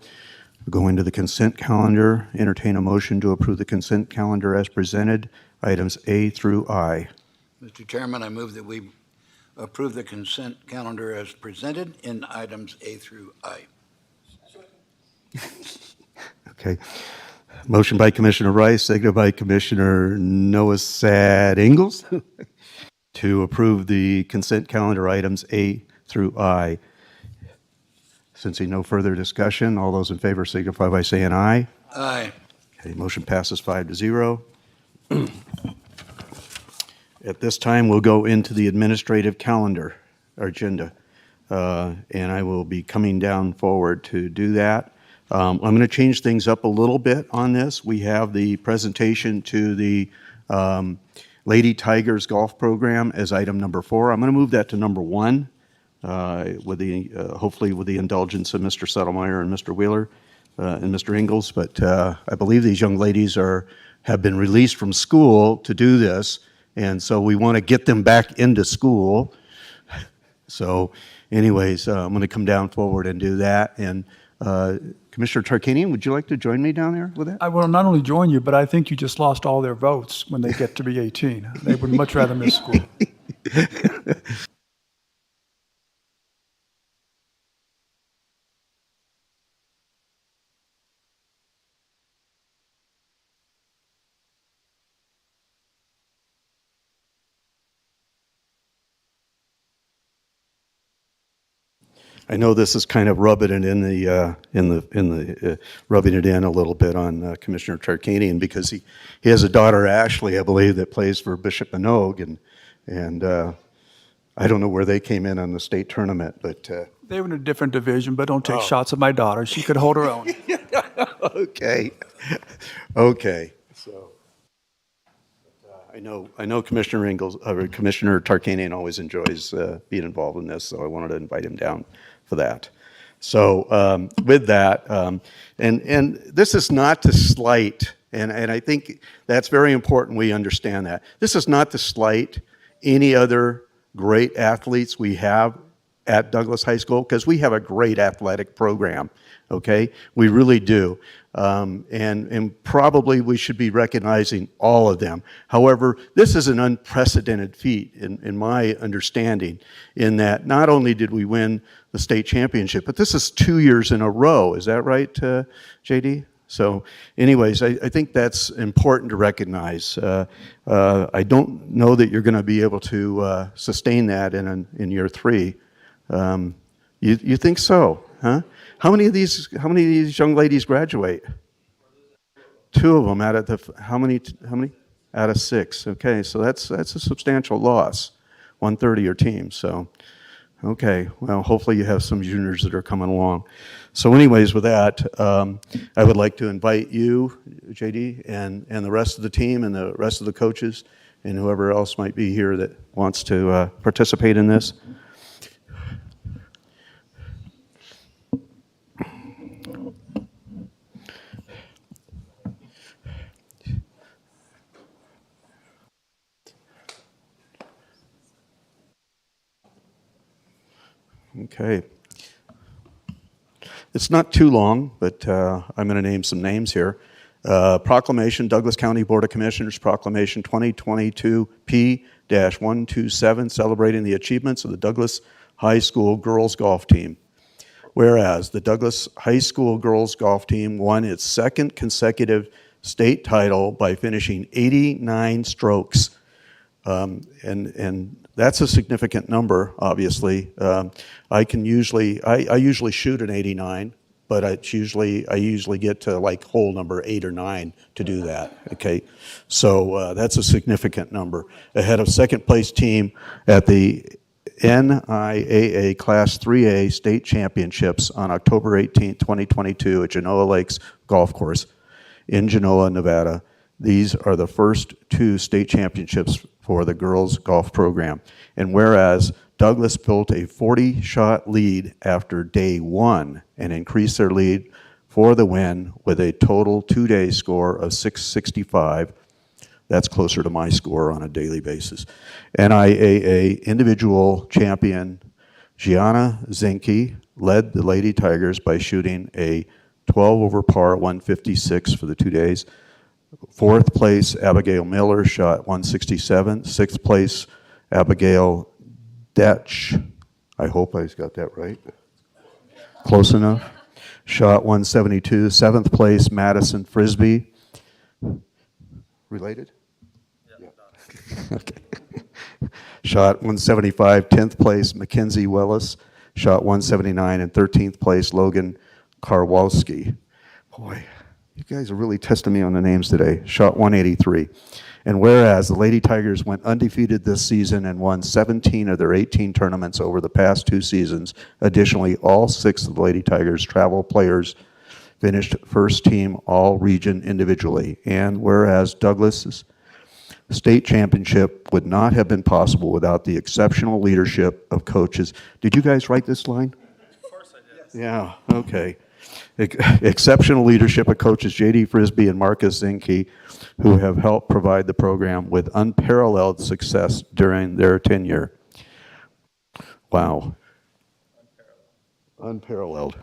We go into the consent calendar. Entertain a motion to approve the consent calendar as presented, items A through I. Mr. Chairman, I move that we approve the consent calendar as presented in items A through I. Okay. Motion by Commissioner Rice, seconded by Commissioner Noasad Engels to approve the consent calendar items A through I. Since no further discussion, all those in favor signify by saying aye. Aye. Okay, motion passes 5-0. At this time, we'll go into the administrative calendar, our agenda, and I will be coming down forward to do that. I'm going to change things up a little bit on this. We have the presentation to the Lady Tigers golf program as item number 4. I'm going to move that to number 1. With the hopefully with the indulgence of Mr. Settlemeyer and Mr. Wheeler and Mr. Engels, but I believe these young ladies have been released from school to do this, and so we want to get them back into school. So, anyways, I'm going to come down forward and do that. And Commissioner Tarkanian, would you like to join me down there with that? I will not only join you, but I think you just lost all their votes when they get to be 18. They would much rather miss school. I know this is kind of rubbing it rubbing it in a little bit on Commissioner Tarkanian, because he has a daughter, Ashley, I believe, that plays for Bishop Manogue, and I don't know where they came in on the state tournament, but They were in a different division, but don't take shots at my daughter. She could hold her own. okay. So I know Commissioner Commissioner Tarkanian always enjoys being involved in this, so I wanted to invite him down for that. So with that, and this is not to slight, and I think that's very important we understand that. This is not to slight any other great athletes we have at Douglas High School, because we have a great athletic program, okay? We really do. And probably we should be recognizing all of them. However, this is an unprecedented feat in my understanding, in that not only did we win the state championship, but this is 2 years in a row. Is that right, JD? So anyways, I think that's important to recognize. I don't know that you're going to be able to sustain that in year 3. You think so, huh? How many of these young ladies graduate? 2 of them out of the, how many? Out of 6. Okay, so that's a substantial loss, 1/3 of your team. So, okay, well, hopefully you have some juniors that are coming along. So anyways, with that, I would like to invite you, JD, and the rest of the team and the rest of the coaches and whoever else might be here that wants to participate in this. Okay. It's not too long, but I'm going to name some names here. Proclamation, Douglas County Board of Commissioners Proclamation 2022 P-127, celebrating the achievements of the Douglas High School girls golf team. Whereas the Douglas High School girls golf team won its 2nd consecutive state title by finishing 89 strokes. And that's a significant number, obviously. I usually shoot an 89, but I usually get to like hole number 8 or 9 to do that. Okay, so that's a significant number. Ahead of second place team at the NIAA Class 3A State Championships on October 18, 2022 at Genoa Lakes Golf Course in Genoa, Nevada. These are the first 2 state championships for the girls golf program. And whereas Douglas built a 40-shot lead after day 1 and increased their lead for the win with a total 2-day score of 665. That's closer to my score on a daily basis. NIAA individual champion Gianna Zinke led the Lady Tigers by shooting a 12 over par 156 for the 2 days. 4th place, Abigail Miller shot 167. 6th place, Abigail Detch, I hope I got that right. Close enough. Shot 172. 7th place, Madison Frisbee. Related? Yeah. Okay. Shot 175. 10th place, Mackenzie Willis. Shot 179. And 13th place, Logan Karwalski. Boy, you guys are really testing me on the names today. Shot 183. And whereas the Lady Tigers went undefeated this season and won 17 of their 18 tournaments over the past 2 seasons, additionally, all 6 of the Lady Tigers travel players finished first team all region individually. And whereas Douglas's state championship would not have been possible without the exceptional leadership of coaches. Did you guys write this line? Of course I did. Yeah, okay. Exceptional leadership of coaches J.D. Frisbee and Marcus Zinke, who have helped provide the program with unparalleled success during their tenure. Wow. Unparalleled.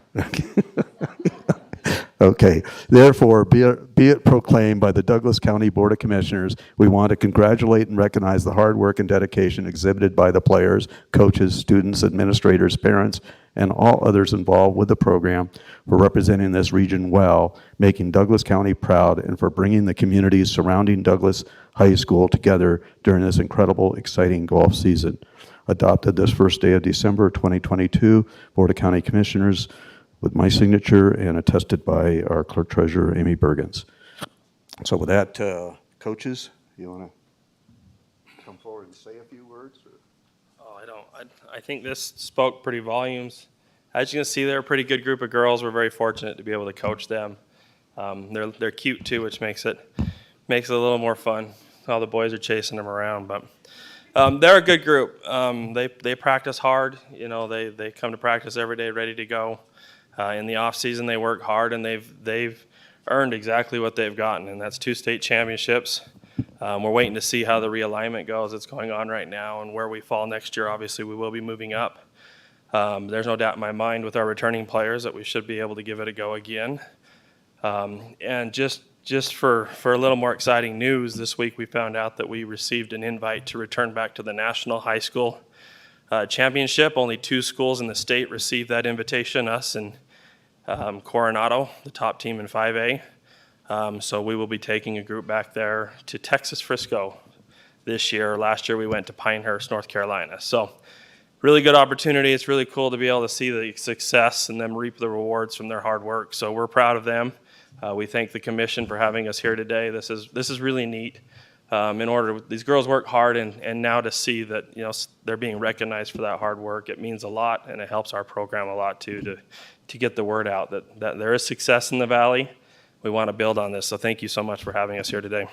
Okay. Therefore, be it proclaimed by the Douglas County Board of Commissioners, we want to congratulate and recognize the hard work and dedication exhibited by the players, coaches, students, administrators, parents, and all others involved with the program for representing this region well, making Douglas County proud, and for bringing the communities surrounding Douglas High School together during this incredible, exciting golf season. Adopted this first day of December 2022, Board of County Commissioners, with my signature and attested by our clerk treasurer, Amy Bergens. So with that, coaches, you want to come forward and say a few words? Or? Oh, I don't. I think this spoke pretty volumes. As you can see, they're a pretty good group of girls. We're very fortunate to be able to coach them. They're cute too, which makes it a little more fun. All the boys are chasing them around, but they're a good group. They practice hard. You know, they come to practice every day ready to go. In the off season, they work hard, and they've earned exactly what they've gotten, and that's 2 state championships. We're waiting to see how the realignment goes. It's going on right now, and where we fall next year, obviously, we will be moving up. There's no doubt in my mind with our returning players that we should be able to give it a go again. And just for a little more exciting news, this week we found out that we received an invite to return back to the National High School Championship. Only 2 schools in the state received that invitation, us and Coronado, the top team in 5A. So we will be taking a group back there to Texas Frisco this year. Last year we went to Pinehurst, North Carolina. So really good opportunity. It's really cool to be able to see the success and them reap the rewards from their hard work. So we're proud of them. We thank the commission for having us here today. This is really neat. These girls work hard, and now to see that they're being recognized for that hard work, it means a lot, and it helps our program a lot too to get the word out that there is success in the Valley. We want to build on this. So thank you so much for having us here today.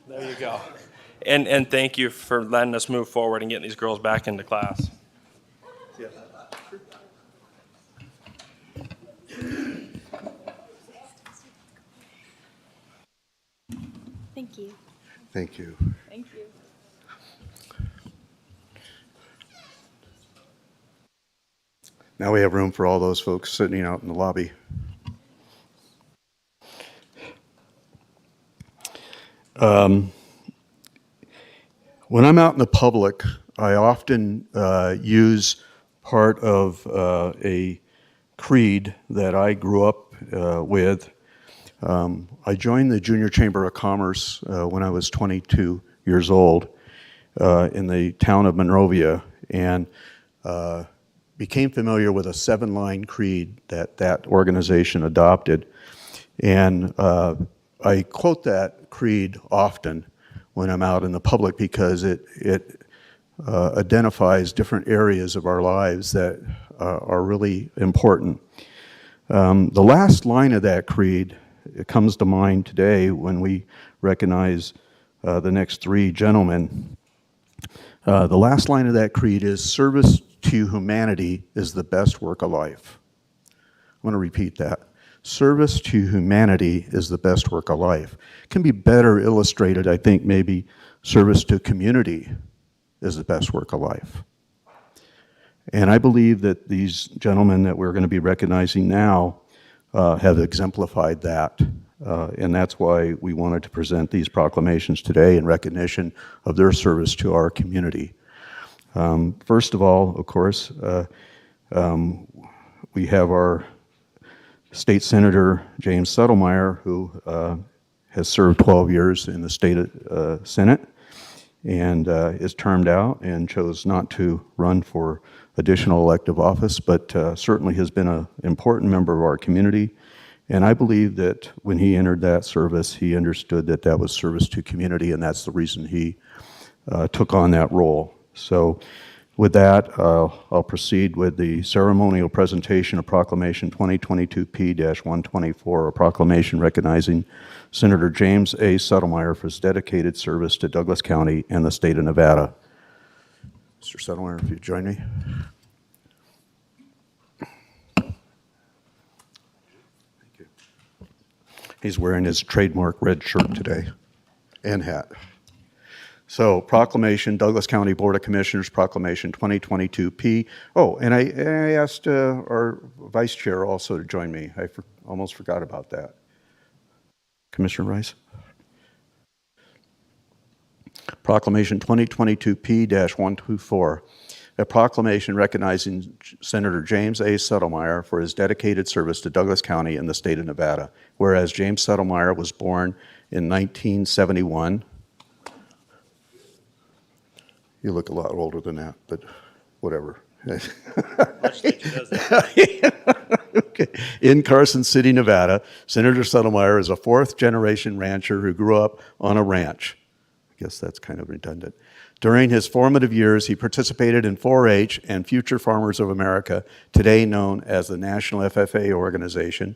There you go. And thank you for letting us move forward and getting these girls back into class. Thank you. Thank you. Thank you. Now we have room for all those folks sitting out in the lobby. When I'm out in the public, I often use part of a creed that I grew up with. I joined the Junior Chamber of Commerce when I was 22 years old in the town of Monrovia, and became familiar with a 7-line creed that organization adopted. And I quote that creed often when I'm out in the public because it identifies different areas of our lives that are really important. The last line of that creed, it comes to mind today when we recognize the next 3 gentlemen. The last line of that creed is, "Service to humanity is the best work of life." I'm going to repeat that. Service to humanity is the best work of life. It can be better illustrated, I think, maybe service to community is the best work of life. And I believe that these gentlemen that we're going to be recognizing now have exemplified that. And that's why we wanted to present these proclamations today in recognition of their service to our community. First of all, of course, we have our State Senator James Settlemyre, who has served 12 years in the state Senate and is termed out and chose not to run for additional elective office, but certainly has been an important member of our community. And I believe that when he entered that service, he understood that that was service to community, and that's the reason he took on that role. So with that, I'll proceed with the ceremonial presentation of Proclamation 2022P-124, a proclamation recognizing Senator James A. Settlemyre for his dedicated service to Douglas County and the state of Nevada. Mr. Settlemyre, if you join me. Thank you. He's wearing his trademark red shirt today and hat. So, proclamation, Douglas County Board of Commissioners, Proclamation 2022P. Oh, and I asked our Vice Chair also to join me. I almost forgot about that. Commissioner Rice. Proclamation 2022P-124, a proclamation recognizing Senator James A. Settlemyre for his dedicated service to Douglas County and the state of Nevada. Whereas James Settlemyre was born in 1971. You look a lot older than that, but whatever. Okay. In Carson City, Nevada, Senator Settlemyre is a 4th-generation rancher who grew up on a ranch. I guess that's kind of redundant. During his formative years, he participated in 4-H and Future Farmers of America, today known as the National FFA organization,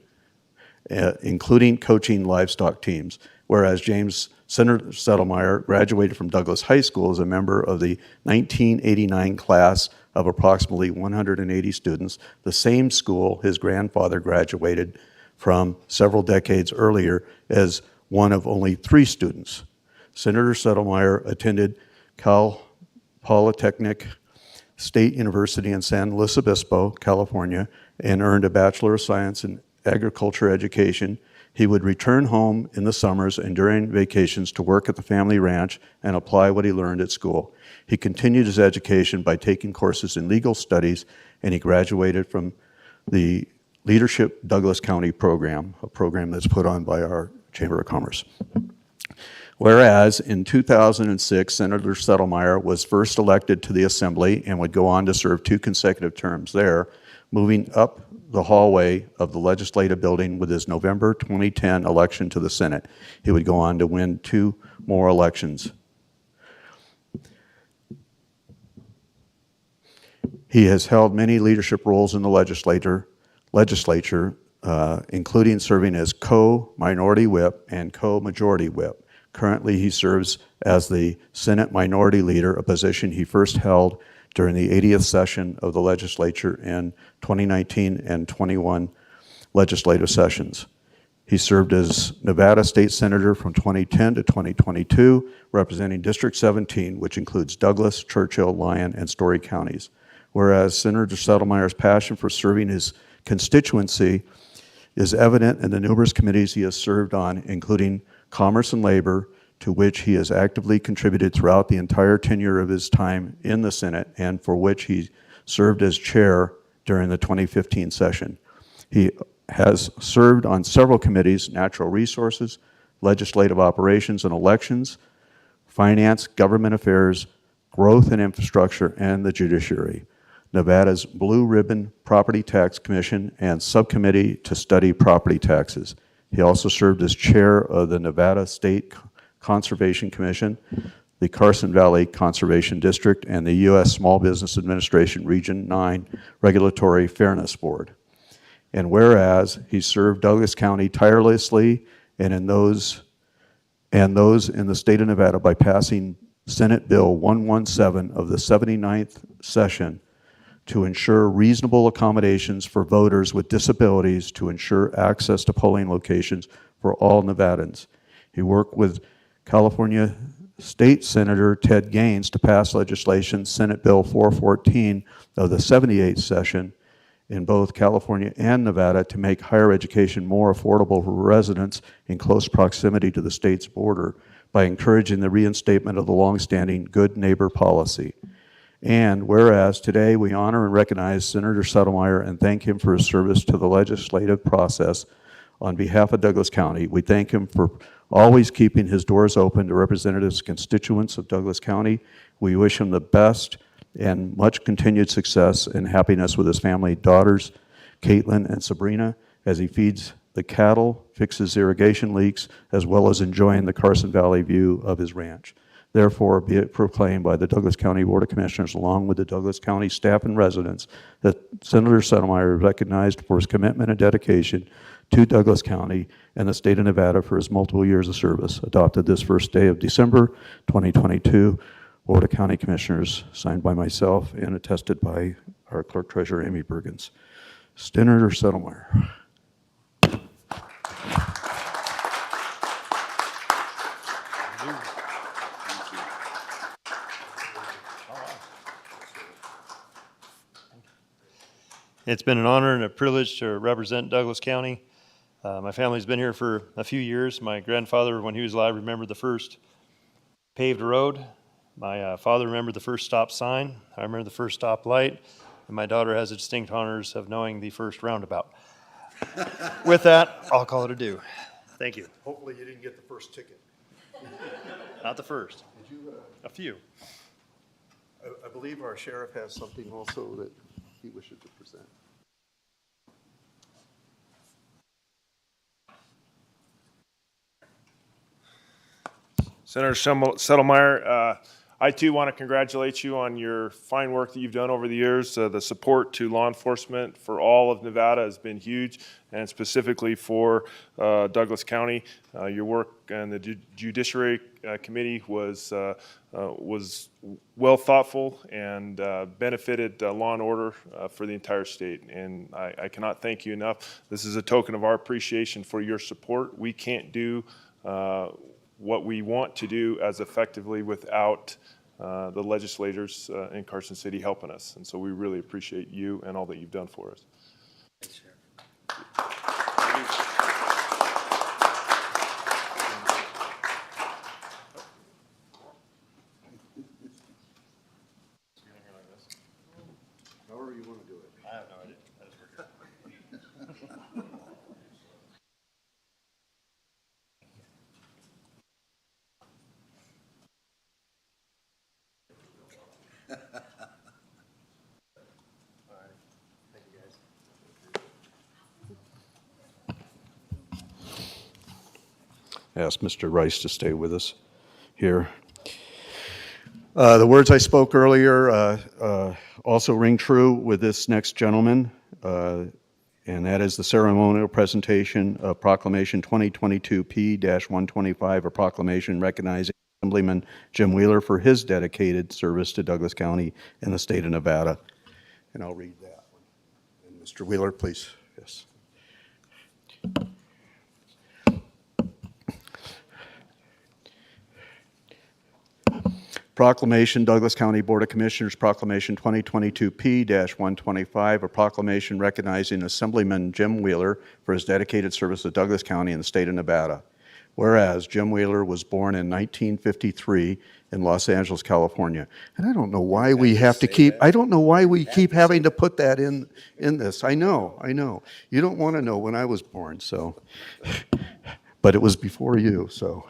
including coaching livestock teams, whereas James Senator Settlemyre graduated from Douglas High School as a member of the 1989 class of approximately 180 students, the same school his grandfather graduated from several decades earlier as one of only 3 students. Senator Settlemyre attended Cal Polytechnic State University in San Luis Obispo, California, and earned a Bachelor of Science in Agriculture education. He would return home in the summers and during vacations to work at the family ranch and apply what he learned at school. He continued his education by taking courses in legal studies, and he graduated from the Leadership Douglas County program, a program that's put on by our Chamber of Commerce. Whereas in 2006, Senator Settlemyre was first elected to the Assembly and would go on to serve 2 consecutive terms there, moving up the hallway of the legislative building with his November 2010 election to the Senate. He would go on to win 2 more elections. He has held many leadership roles in the legislature, including serving as co-minority whip and co-majority whip. Currently, he serves as the Senate Minority Leader, a position he first held during the 80th session of the legislature in 2019 and 21 legislative sessions. He served as Nevada State Senator from 2010 to 2022, representing District 17, which includes Douglas, Churchill, Lyon, and Story counties. Whereas Senator Settlemyre's passion for serving his constituency is evident in the numerous committees he has served on, including Commerce and Labor, to which he has actively contributed throughout the entire tenure of his time in the Senate and for which he served as chair during the 2015 session. He has served on several committees: Natural Resources, Legislative Operations and Elections, Finance, Government Affairs, Growth and Infrastructure, and the Judiciary, Nevada's Blue Ribbon Property Tax Commission, and Subcommittee to Study Property Taxes. He also served as chair of the Nevada State Conservation Commission, the Carson Valley Conservation District, and the U.S. Small Business Administration Region 9 Regulatory Fairness Board. And whereas he served Douglas County tirelessly and those in the state of Nevada by passing Senate Bill 117 of the 79th session to ensure reasonable accommodations for voters with disabilities to ensure access to polling locations for all Nevadans. He worked with California State Senator Ted Gaines to pass legislation, Senate Bill 414 of the 78th session, in both California and Nevada to make higher education more affordable for residents in close proximity to the state's border by encouraging the reinstatement of the longstanding good neighbor policy. And whereas today we honor and recognize Senator Settlemyre and thank him for his service to the legislative process on behalf of Douglas County, we thank him for always keeping his doors open to representatives and constituents of Douglas County. We wish him the best and much continued success and happiness with his family, daughters, Caitlin and Sabrina, as he feeds the cattle, fixes irrigation leaks, as well as enjoying the Carson Valley view of his ranch. Therefore, be it proclaimed by the Douglas County Board of Commissioners, along with the Douglas County staff and residents, that Senator Settlemyre is recognized for his commitment and dedication to Douglas County and the state of Nevada for his multiple years of service. Adopted this first day of December 2022, Board of County Commissioners, signed by myself and attested by our Clerk Treasurer, Amy Bergens. Senator Settlemyre. It's been an honor and a privilege to represent Douglas County. My family's been here for a few years. My grandfather, when he was alive, remembered the first paved road. My father remembered the first stop sign. I remember the first stop light. And my daughter has the distinct honors of knowing the first roundabout. With that, I'll call it a do. Thank you. Hopefully you didn't get the first ticket. Not the first. Did you? A few. I believe our sheriff has something also that he wishes to present. Senator Settlemyre, I too want to congratulate you on your fine work that you've done over the years. The support to law enforcement for all of Nevada has been huge, and specifically for Douglas County. Your work and the Judiciary Committee was well thoughtful and benefited law and order for the entire state. And I cannot thank you enough. This is a token of our appreciation for your support. We can't do what we want to do as effectively without the legislators in Carson City helping us. And so we really appreciate you and all that you've done for us. However you want to do it. I have no idea. I just forgot. Ask Mr. Rice to stay with us here. The words I spoke earlier also ring true with this next gentleman, and that is the ceremonial presentation of Proclamation 2022 P-125, a proclamation recognizing Assemblyman Jim Wheeler for his dedicated service to Douglas County and the state of Nevada. And I'll read that one. And Mr. Wheeler, please. Yes. Proclamation, Douglas County Board of Commissioners, Proclamation 2022 P-125, a proclamation recognizing Assemblyman Jim Wheeler for his dedicated service to Douglas County and the state of Nevada. Whereas Jim Wheeler was born in 1953 in Los Angeles, California. And I don't know why we have to keep, I don't know why we keep having to put that in this. I know. You don't want to know when I was born, so. But it was before you, so.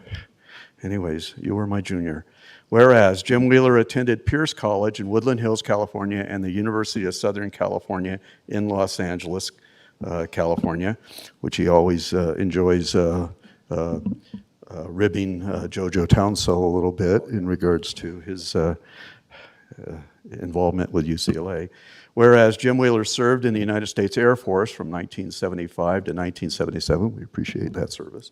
Anyways, you were my junior. Whereas Jim Wheeler attended Pierce College in Woodland Hills, California, and the University of Southern California in Los Angeles, California, which he always enjoys ribbing JoJo Townsell a little bit in regards to his involvement with UCLA. Whereas Jim Wheeler served in the United States Air Force from 1975 to 1977. We appreciate that service.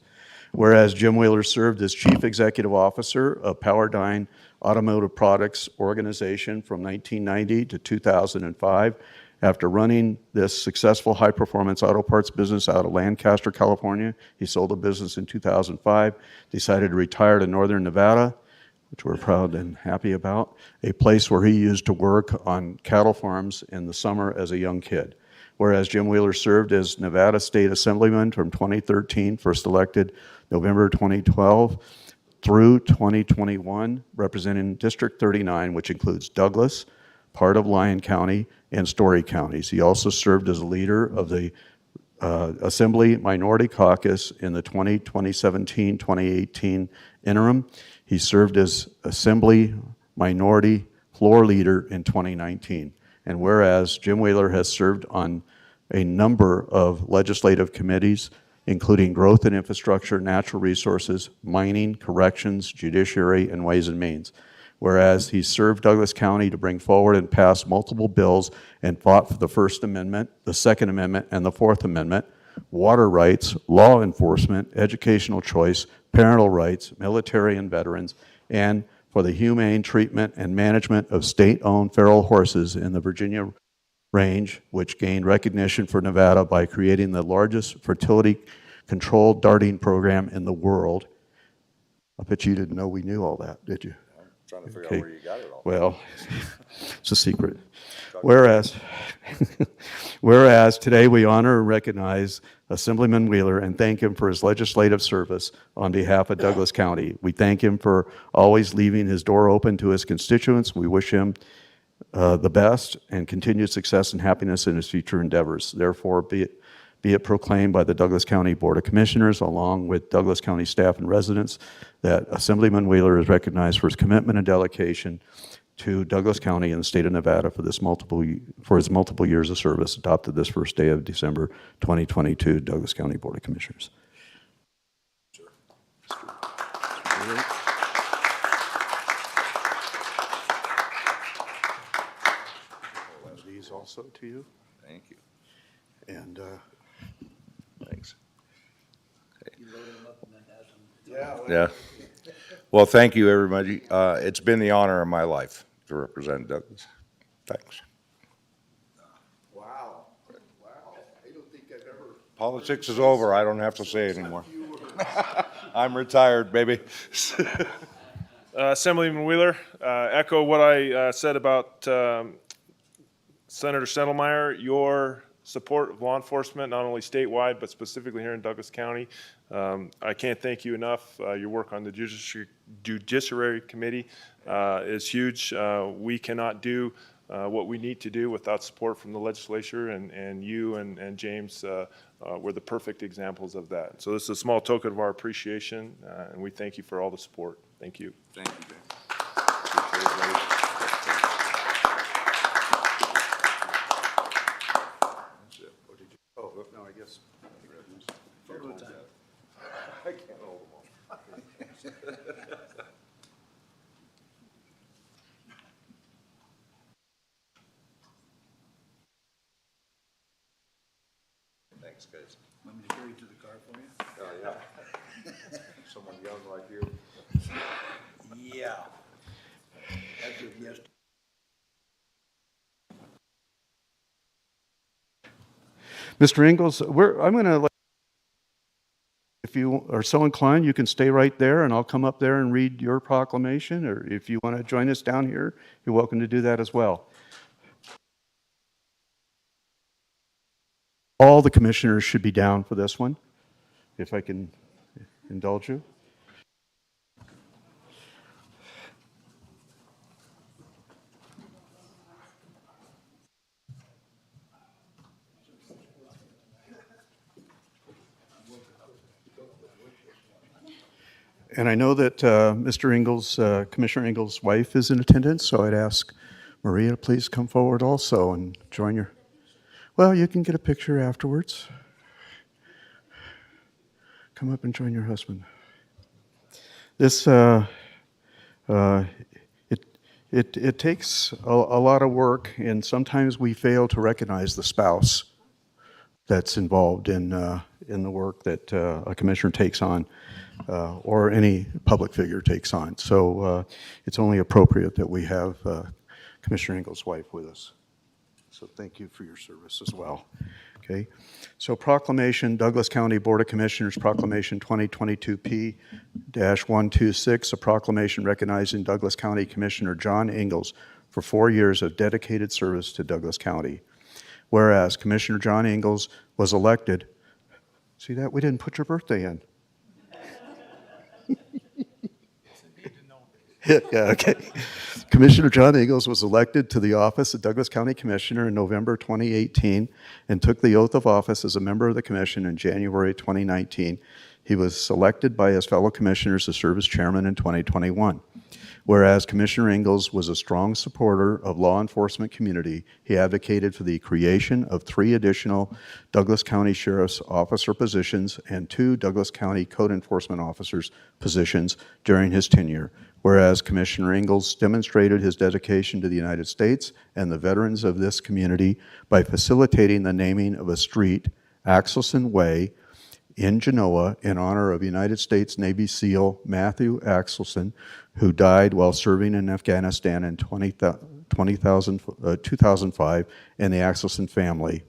Whereas Jim Wheeler served as Chief Executive Officer of Powerdyne Automotive Products Organization from 1990 to 2005. After running this successful high-performance auto parts business out of Lancaster, California, he sold the business in 2005, decided to retire to Northern Nevada, which we're proud and happy about, a place where he used to work on cattle farms in the summer as a young kid. Whereas Jim Wheeler served as Nevada State Assemblyman from 2013, first elected November 2012, through 2021, representing District 39, which includes Douglas, part of Lyon County, and Story counties. He also served as a leader of the Assembly Minority Caucus in the 2017-2018 interim. He served as Assembly Minority Floor Leader in 2019. And whereas Jim Wheeler has served on a number of legislative committees, including Growth and Infrastructure, Natural Resources, Mining, Corrections, Judiciary, and Ways and Means. Whereas he served Douglas County to bring forward and pass multiple bills and fought for the First Amendment, the Second Amendment, and the Fourth Amendment, water rights, law enforcement, educational choice, parental rights, military and veterans, and for the humane treatment and management of state-owned feral horses in the Virginia range, which gained recognition for Nevada by creating the largest fertility-controlled darting program in the world. I bet you didn't know we knew all that, did you? I'm trying to figure out where you got it all. Well, it's a secret. Whereas today we honor and recognize Assemblyman Wheeler and thank him for his legislative service on behalf of Douglas County. We thank him for always leaving his door open to his constituents. We wish him the best and continued success and happiness in his future endeavors. Therefore, be it proclaimed by the Douglas County Board of Commissioners, along with Douglas County staff and residents, that Assemblyman Wheeler is recognized for his commitment and dedication to Douglas County and the state of Nevada for his multiple years of service, adopted this first day of December 2022, Douglas County Board of Commissioners. also to you. Thank you. And Thanks. yeah, Yeah. Well, thank you, everybody. It's been the honor of my life to represent Douglas. Thanks. Wow. Wow. I don't think I've ever. Politics is over. I don't have to say it anymore. I'm retired, baby. Assemblyman Wheeler, echo what I said about Senator Sendelmeyer, your support of law enforcement, not only statewide, but specifically here in Douglas County. I can't thank you enough. Your work on the Judiciary Committee is huge. We cannot do what we need to do without support from the legislature, and you and James were the perfect examples of that. So this is a small token of our appreciation, and we thank you for all the support. Thank you. Thank you, James. Appreciate it, buddy. That's it. Oh, did you? Oh, no, I guess. I can't hold them all. Thanks, guys. Want me to carry it to the car for you? Oh, yeah. Someone young like you. Yeah. As of yesterday. Mr. Ingles, I'm going to, if you are so inclined, you can stay right there and I'll come up there and read your proclamation, or if you want to join us down here, you're welcome to do that as well. All the commissioners should be down for this one, if I can indulge you. And I know that Mr. Ingles, Commissioner Ingles' wife is in attendance, so I'd ask Maria to please come forward also and join your, well, you can get a picture afterwards. Come up and join your husband. This, it takes a lot of work, and sometimes we fail to recognize the spouse that's involved in the work that a commissioner takes on, or any public figure takes on. So it's only appropriate that we have Commissioner Ingles' wife with us. So thank you for your service as well. Okay. So proclamation, Douglas County Board of Commissioners Proclamation 2022P-126, a proclamation recognizing Douglas County Commissioner John Ingles for 4 years of dedicated service to Douglas County. Whereas Commissioner John Ingles was elected, see that? We didn't put your birthday in. Yeah, okay. Commissioner John Ingles was elected to the office of Douglas County Commissioner in November 2018 and took the oath of office as a member of the commission in January 2019. He was selected by his fellow commissioners to serve as chairman in 2021. Whereas Commissioner Ingles was a strong supporter of law enforcement community, he advocated for the creation of 3 additional Douglas County Sheriff's Officer positions and 2 Douglas County Code Enforcement Officers positions during his tenure. Whereas Commissioner Ingles demonstrated his dedication to the United States and the veterans of this community by facilitating the naming of a street, Axelson Way, in Genoa in honor of United States Navy SEAL Matthew Axelson, who died while serving in Afghanistan in 2005, and the Axelson family.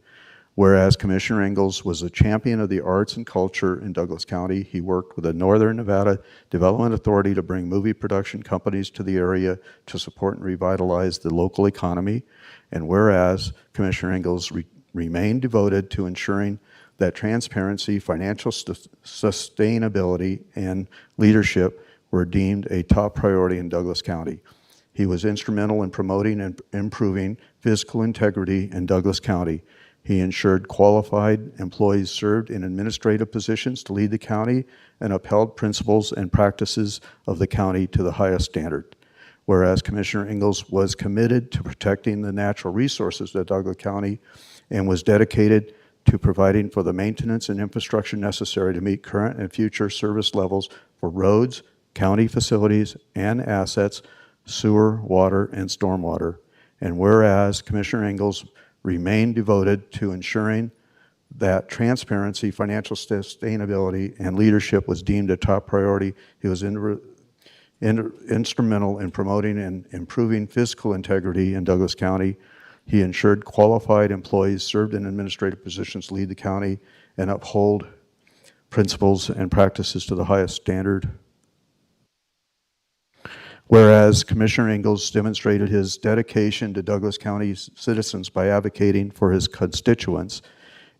Whereas Commissioner Ingles was a champion of the arts and culture in Douglas County, he worked with the Northern Nevada Development Authority to bring movie production companies to the area to support and revitalize the local economy. And whereas Commissioner Ingles remained devoted to ensuring that transparency, financial sustainability, and leadership were deemed a top priority in Douglas County. He was instrumental in promoting and improving fiscal integrity in Douglas County. He ensured qualified employees served in administrative positions to lead the county and upheld principles and practices of the county to the highest standard. Whereas Commissioner Ingles was committed to protecting the natural resources of Douglas County and was dedicated to providing for the maintenance and infrastructure necessary to meet current and future service levels for roads, county facilities and assets, sewer, water, and stormwater. And whereas Commissioner Ingles remained devoted to ensuring that transparency, financial sustainability, and leadership was deemed a top priority. He was instrumental in promoting and improving fiscal integrity in Douglas County. He ensured qualified employees served in administrative positions to lead the county and uphold principles and practices to the highest standard. Whereas Commissioner Ingalls demonstrated his dedication to Douglas County citizens by advocating for his constituents.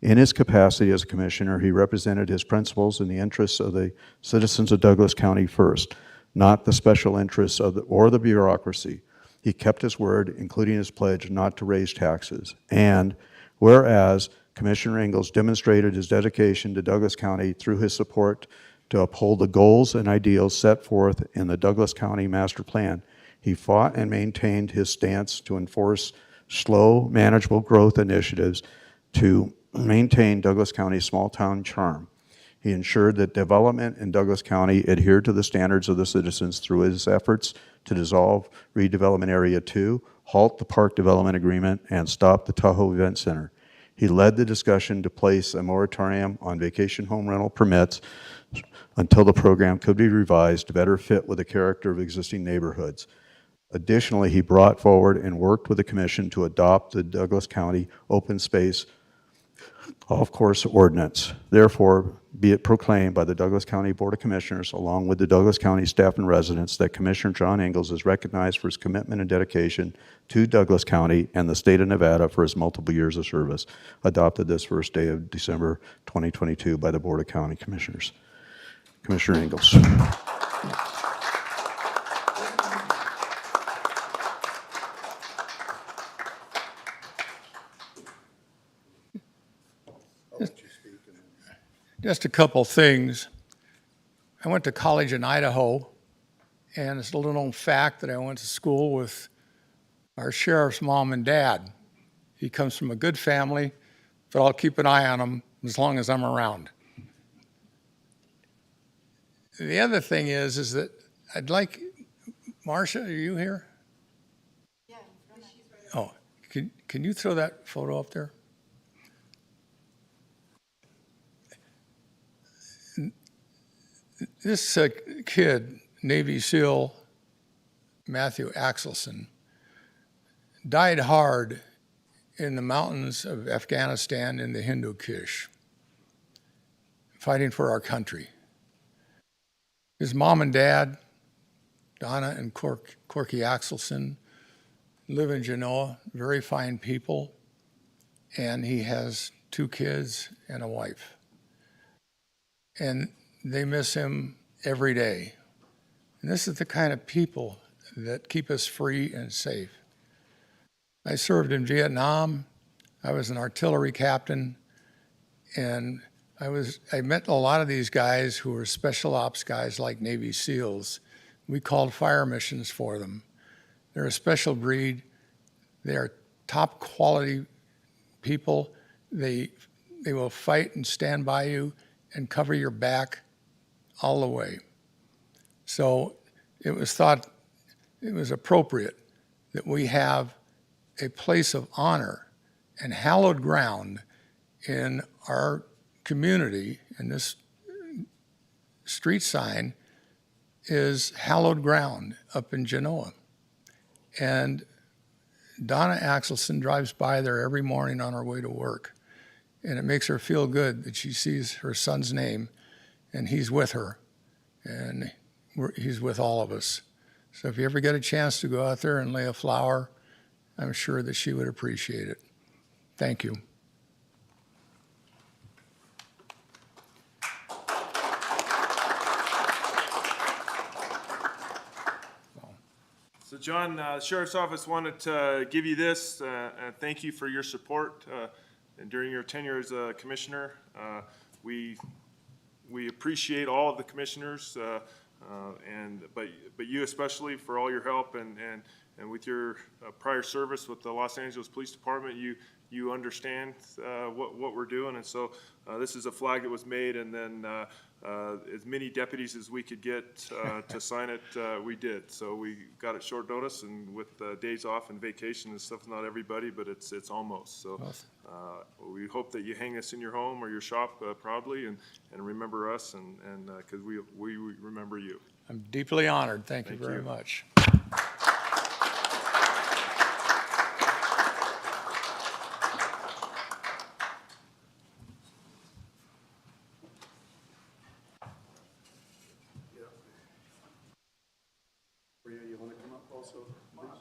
In his capacity as a commissioner, he represented his principles and the interests of the citizens of Douglas County first, not the special interests of or the bureaucracy. He kept his word, including his pledge not to raise taxes. And whereas Commissioner Ingalls demonstrated his dedication to Douglas County through his support to uphold the goals and ideals set forth in the Douglas County Master Plan, he fought and maintained his stance to enforce slow, manageable growth initiatives to maintain Douglas County's small-town charm. He ensured that development in Douglas County adhered to the standards of the citizens through his efforts to dissolve Redevelopment Area 2, halt the park development agreement, and stop the Tahoe Event Center. He led the discussion to place a moratorium on vacation home rental permits until the program could be revised to better fit with the character of existing neighborhoods. Additionally, he brought forward and worked with the commission to adopt the Douglas County Open Space Golf Course Ordinance. Therefore, be it proclaimed by the Douglas County Board of Commissioners, along with the Douglas County staff and residents, that Commissioner John Ingalls is recognized for his commitment and dedication to Douglas County and the state of Nevada for his multiple years of service. Adopted this first day of December 2022 by the Board of County Commissioners. Commissioner Ingalls. Just a couple things. I went to college in Idaho, and it's a little known fact that I went to school with our sheriff's mom and dad. He comes from a good family, but I'll keep an eye on him as long as I'm around. The other thing is that I'd like, Marcia, are you here? Yeah. Oh, can you throw that photo up there? This kid, Navy SEAL Matthew Axelson, died hard in the mountains of Afghanistan in the Hindu Kush, fighting for our country. His mom and dad, Donna and Corky Axelson, live in Genoa, very fine people, and he has 2 kids and a wife. And they miss him every day. And this is the kind of people that keep us free and safe. I served in Vietnam. I was an artillery captain, and I met a lot of these guys who were special ops guys like Navy SEALs. We called fire missions for them. They're a special breed. They are top quality people. They will fight and stand by you and cover your back all the way. So it was thought it was appropriate that we have a place of honor and hallowed ground in our community, and this street sign is hallowed ground up in Genoa. And Donna Axelson drives by there every morning on her way to work, and it makes her feel good that she sees her son's name and he's with her, and he's with all of us. So if you ever get a chance to go out there and lay a flower, I'm sure that she would appreciate it. Thank you. So John, the Sheriff's Office wanted to give you this and thank you for your support and during your tenure as a commissioner. We appreciate all of the commissioners, but you especially for all your help and with your prior service with the Los Angeles Police Department, you understand what we're doing, and so this is a flag that was made, and then as many deputies as we could get to sign it, we did. So we got it short notice, and with days off and vacation and stuff, not everybody, but it's almost. So we hope that you hang this in your home or your shop proudly, and remember us, and because we remember you. I'm deeply honored. Thank you very much. Maria, you want to come up also, please?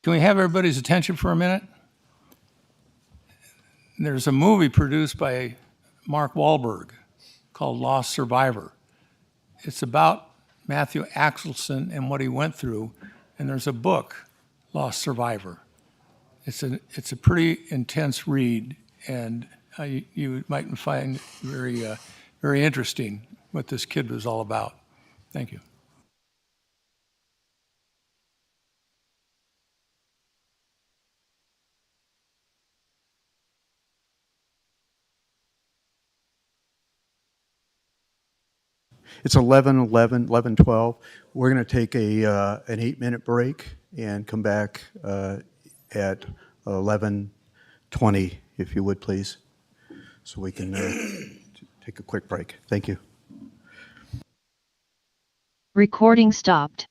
Can we have everybody's attention for a minute? There's a movie produced by Mark Wahlberg called Lost Survivor. It's about Matthew Axelson and what he went through, and there's a book, Lost Survivor. It's a pretty intense read, and you might find very interesting what this kid was all about. Thank you. It's 11:12. We're going to take an 8-minute break and come back at 11:20, if you would, please, so we can take a quick break. Thank you. Recording stopped.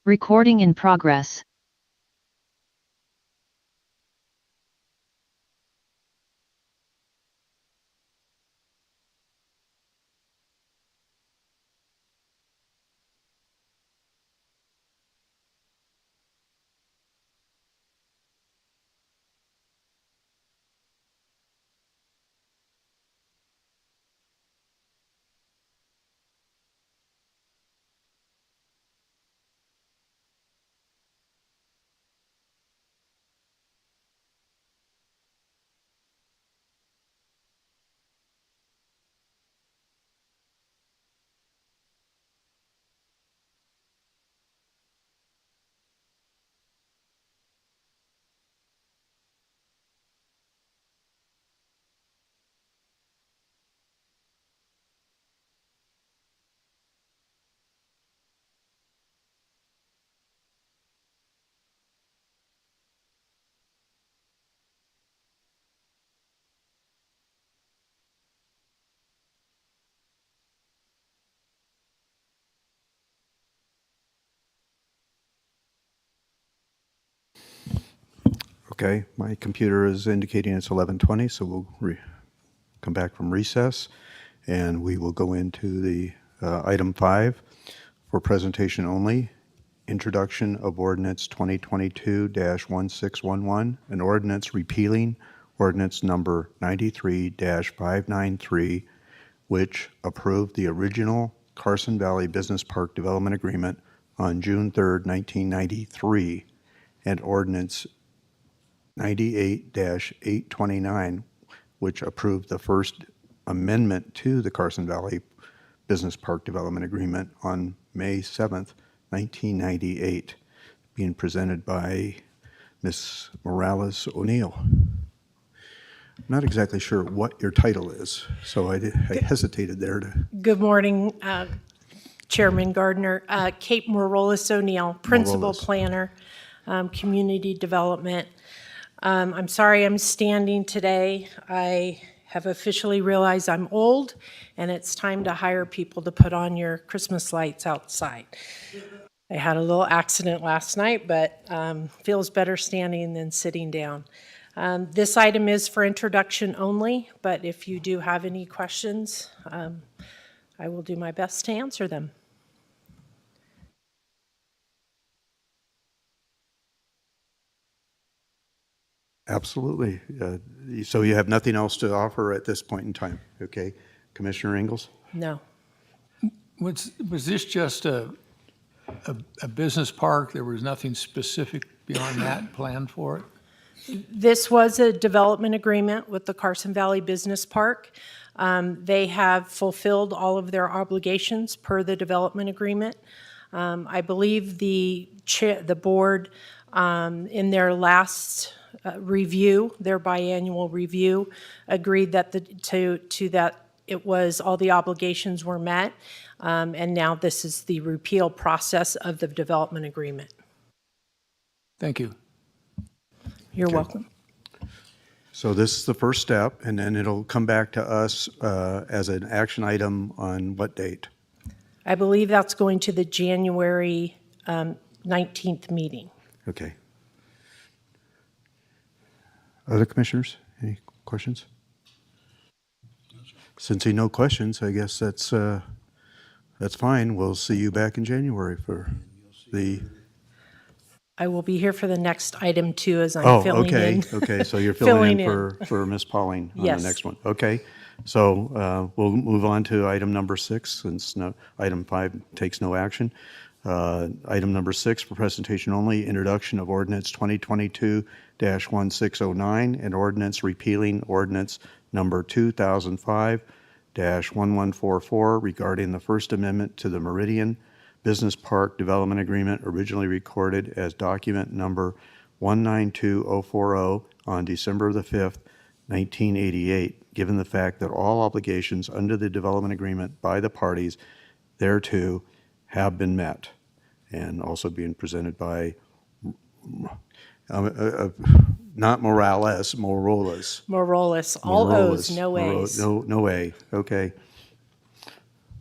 Recording in progress. Okay, my computer is indicating it's 11:20, so we'll come back from recess, and we will go into the item 5 for presentation only. Introduction of Ordinance 2022-1611, an ordinance repealing Ordinance Number 93-593, which approved the original Carson Valley Business Park Development Agreement on June 3rd, 1993, and Ordinance 98-829, which approved the first amendment to the Carson Valley Business Park Development Agreement on May 7th, 1998, being presented by Ms. Morales O'Neill. I'm not exactly sure what your title is, so I hesitated there to. Good morning, Chairman Gardner. Kate Morales O'Neill, Principal Morales. Planner, Community Development. I'm sorry I'm standing today. I have officially realized I'm old and it's time to hire people to put on your Christmas lights outside. I had a little accident last night, but feels better standing than sitting down. This item is for introduction only, but if you do have any questions, I will do my best to answer them. Absolutely. So you have nothing else to offer at this point in time, okay? Commissioner Ingalls? No. Was this just a business park? There was nothing specific beyond that planned for it? This was a development agreement with the Carson Valley Business Park. They have fulfilled all of their obligations per the development agreement. I believe the board, in their last review, their biannual review, agreed that that it was all the obligations were met, and now this is the repeal process of the development agreement. Thank you. You're Okay. welcome. So this is the first step, and then it'll come back to us as an action item on what date? I believe that's going to the January 19th meeting. Okay. Other commissioners, any questions? Since no questions, I guess that's fine. We'll see you back in January for the. I will be here for the next item too, as I'm filling in. Okay, so you're filling in Filling for Ms. Pauling on Yes. the next one. Okay, so we'll move on to item number 6, since item 5 takes no action. Item number 6 for presentation only, introduction of ordinance 2022-1609, and ordinance repealing ordinance number 2005-1144 regarding the First Amendment to the Meridian Business Park Development Agreement, originally recorded as document number 192040 on December the 5th, 1988, given the fact that all obligations under the development agreement by the parties thereto have been met, and also being presented by not Morales, Morales. Morales, all O's, no A's. No A, okay.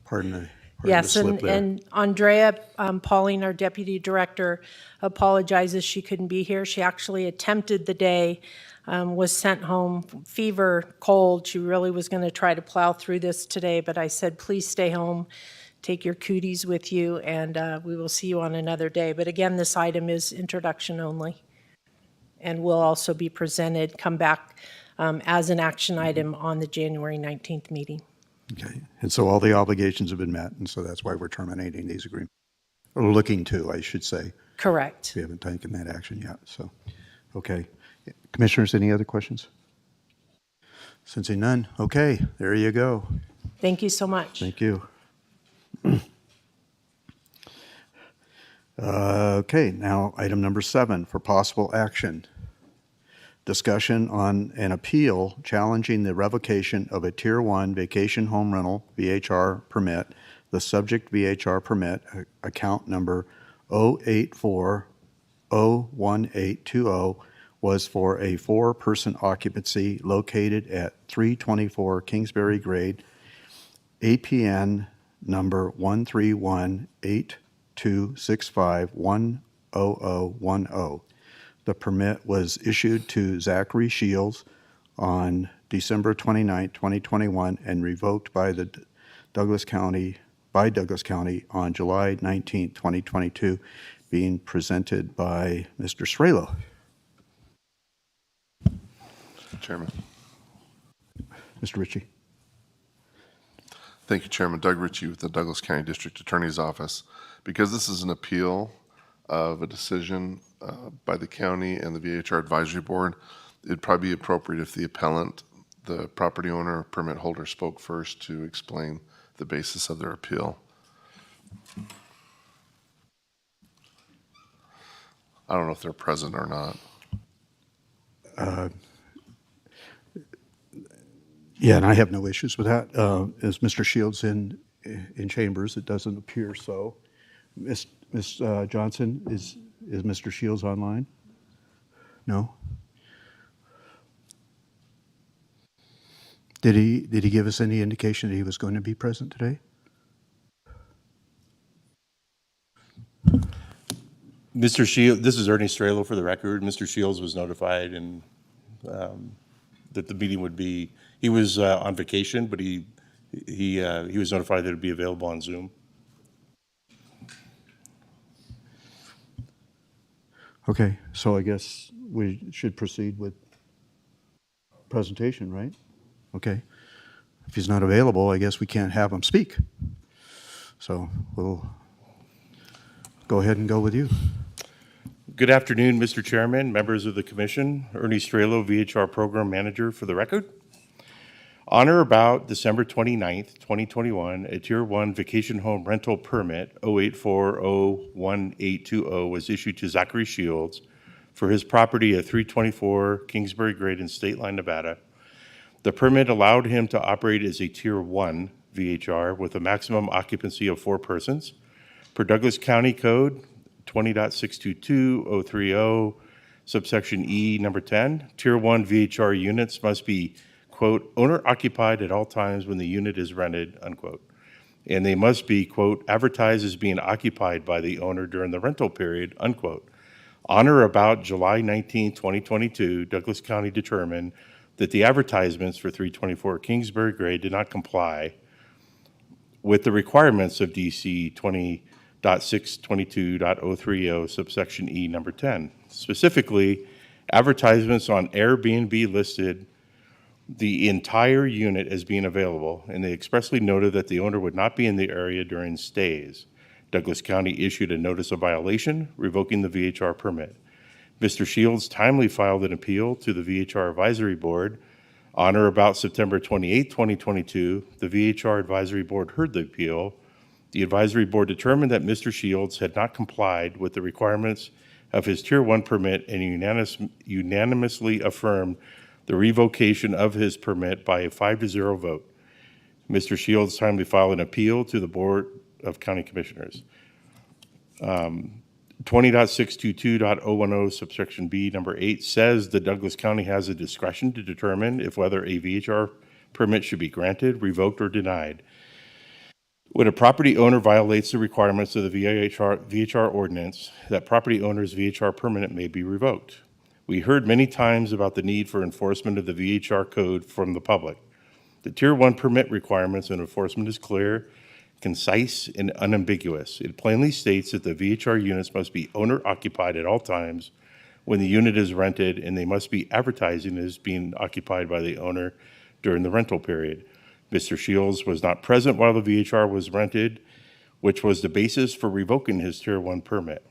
Pardon Yes, and Andrea Pauling, our deputy director, apologizes she couldn't be here. She actually attempted the day, was sent home, fever, cold. She really was going to try to plow through this today, but I said, please stay home, take your cooties with you, and we will see you on another day. But again, this item is introduction only, and will also be presented, come back as an action item on the January 19th meeting. Okay, and so all the obligations have been met, and so that's why we're terminating these agreements. Or looking to, I should say. Correct. We haven't taken that action yet, so, okay. Commissioners, any other questions? Sensing none, okay, there you go. Thank you so much. Thank you. Okay, now item number 7 for possible action. Discussion on an appeal challenging the revocation of a Tier 1 vacation home rental VHR permit. The subject VHR permit, account number 084-01820, was for a 4-person occupancy located at 324 Kingsbury Grade, APN number 13182651010. The permit was issued to Zachary Shields on December 29, 2021, and revoked by Douglas County on July 19, 2022, being presented by Mr. Srelo. Chairman. Mr. Ritchie. Thank you, Chairman. Doug Ritchie with the Douglas County District Attorney's Office. Because this is an appeal of a decision by the county and the VHR Advisory Board, it'd probably be appropriate if the appellant, the property owner, or permit holder spoke first to explain the basis of their appeal. I don't know if they're present or not. Yeah, and I have no issues with that. Is Mr. Shields in chambers? It doesn't appear so. Ms. Johnson, is Mr. Shields online? No? Did he give us any indication that he was going to be present today? Mr. Shields, this is Ernie Strelo for the record. Mr. Shields was notified and that the meeting would be, he was on vacation, but he was notified that it would be available on Zoom. Okay, so I guess we should proceed with presentation, right? Okay. If he's not available, I guess we can't have him speak. So we'll go ahead and go with you. Good afternoon, Mr. Chairman, members of the commission. Ernie Strelo, VHR Program Manager for the record. On or about December 29th, 2021, a Tier 1 vacation home rental permit 084-01820 was issued to Zachary Shields for his property at 324 Kingsbury Grade in State Line, Nevada. The permit allowed him to operate as a Tier 1 VHR with a maximum occupancy of 4 persons. Per Douglas County Code 20.622-030, subsection E, number 10, Tier 1 VHR units must be, quote, owner occupied at all times when the unit is rented, unquote. And they must be, quote, advertised as being occupied by the owner during the rental period, unquote. On or about July 19, 2022, Douglas County determined that the advertisements for 324 Kingsbury Grade did not comply with the requirements of DC 20.622.030, subsection E, number 10. Specifically, advertisements on Airbnb listed the entire unit as being available, and they expressly noted that the owner would not be in the area during stays. Douglas County issued a notice of violation, revoking the VHR permit. Mr. Shields timely filed an appeal to the VHR Advisory Board. On or about September 28, 2022, the VHR Advisory Board heard the appeal. The Advisory Board determined that Mr. Shields had not complied with the requirements of his Tier 1 permit and unanimously affirmed the revocation of his permit by a 5-0 vote. Mr. Shields timely filed an appeal to the Board of County Commissioners. 20.622.010, subsection B, number 8, says that Douglas County has the discretion to determine if whether a VHR permit should be granted, revoked, or denied. When a property owner violates the requirements of the VHR ordinance, that property owner's VHR permit may be revoked. We heard many times about the need for enforcement of the VHR code from the public. The Tier 1 permit requirements and enforcement is clear, concise, and unambiguous. It plainly states that the VHR units must be owner-occupied at all times when the unit is rented, and they must be advertising as being occupied by the owner during the rental period. Mr. Shields was not present while the VHR was rented, which was the basis for revoking his Tier 1 permit.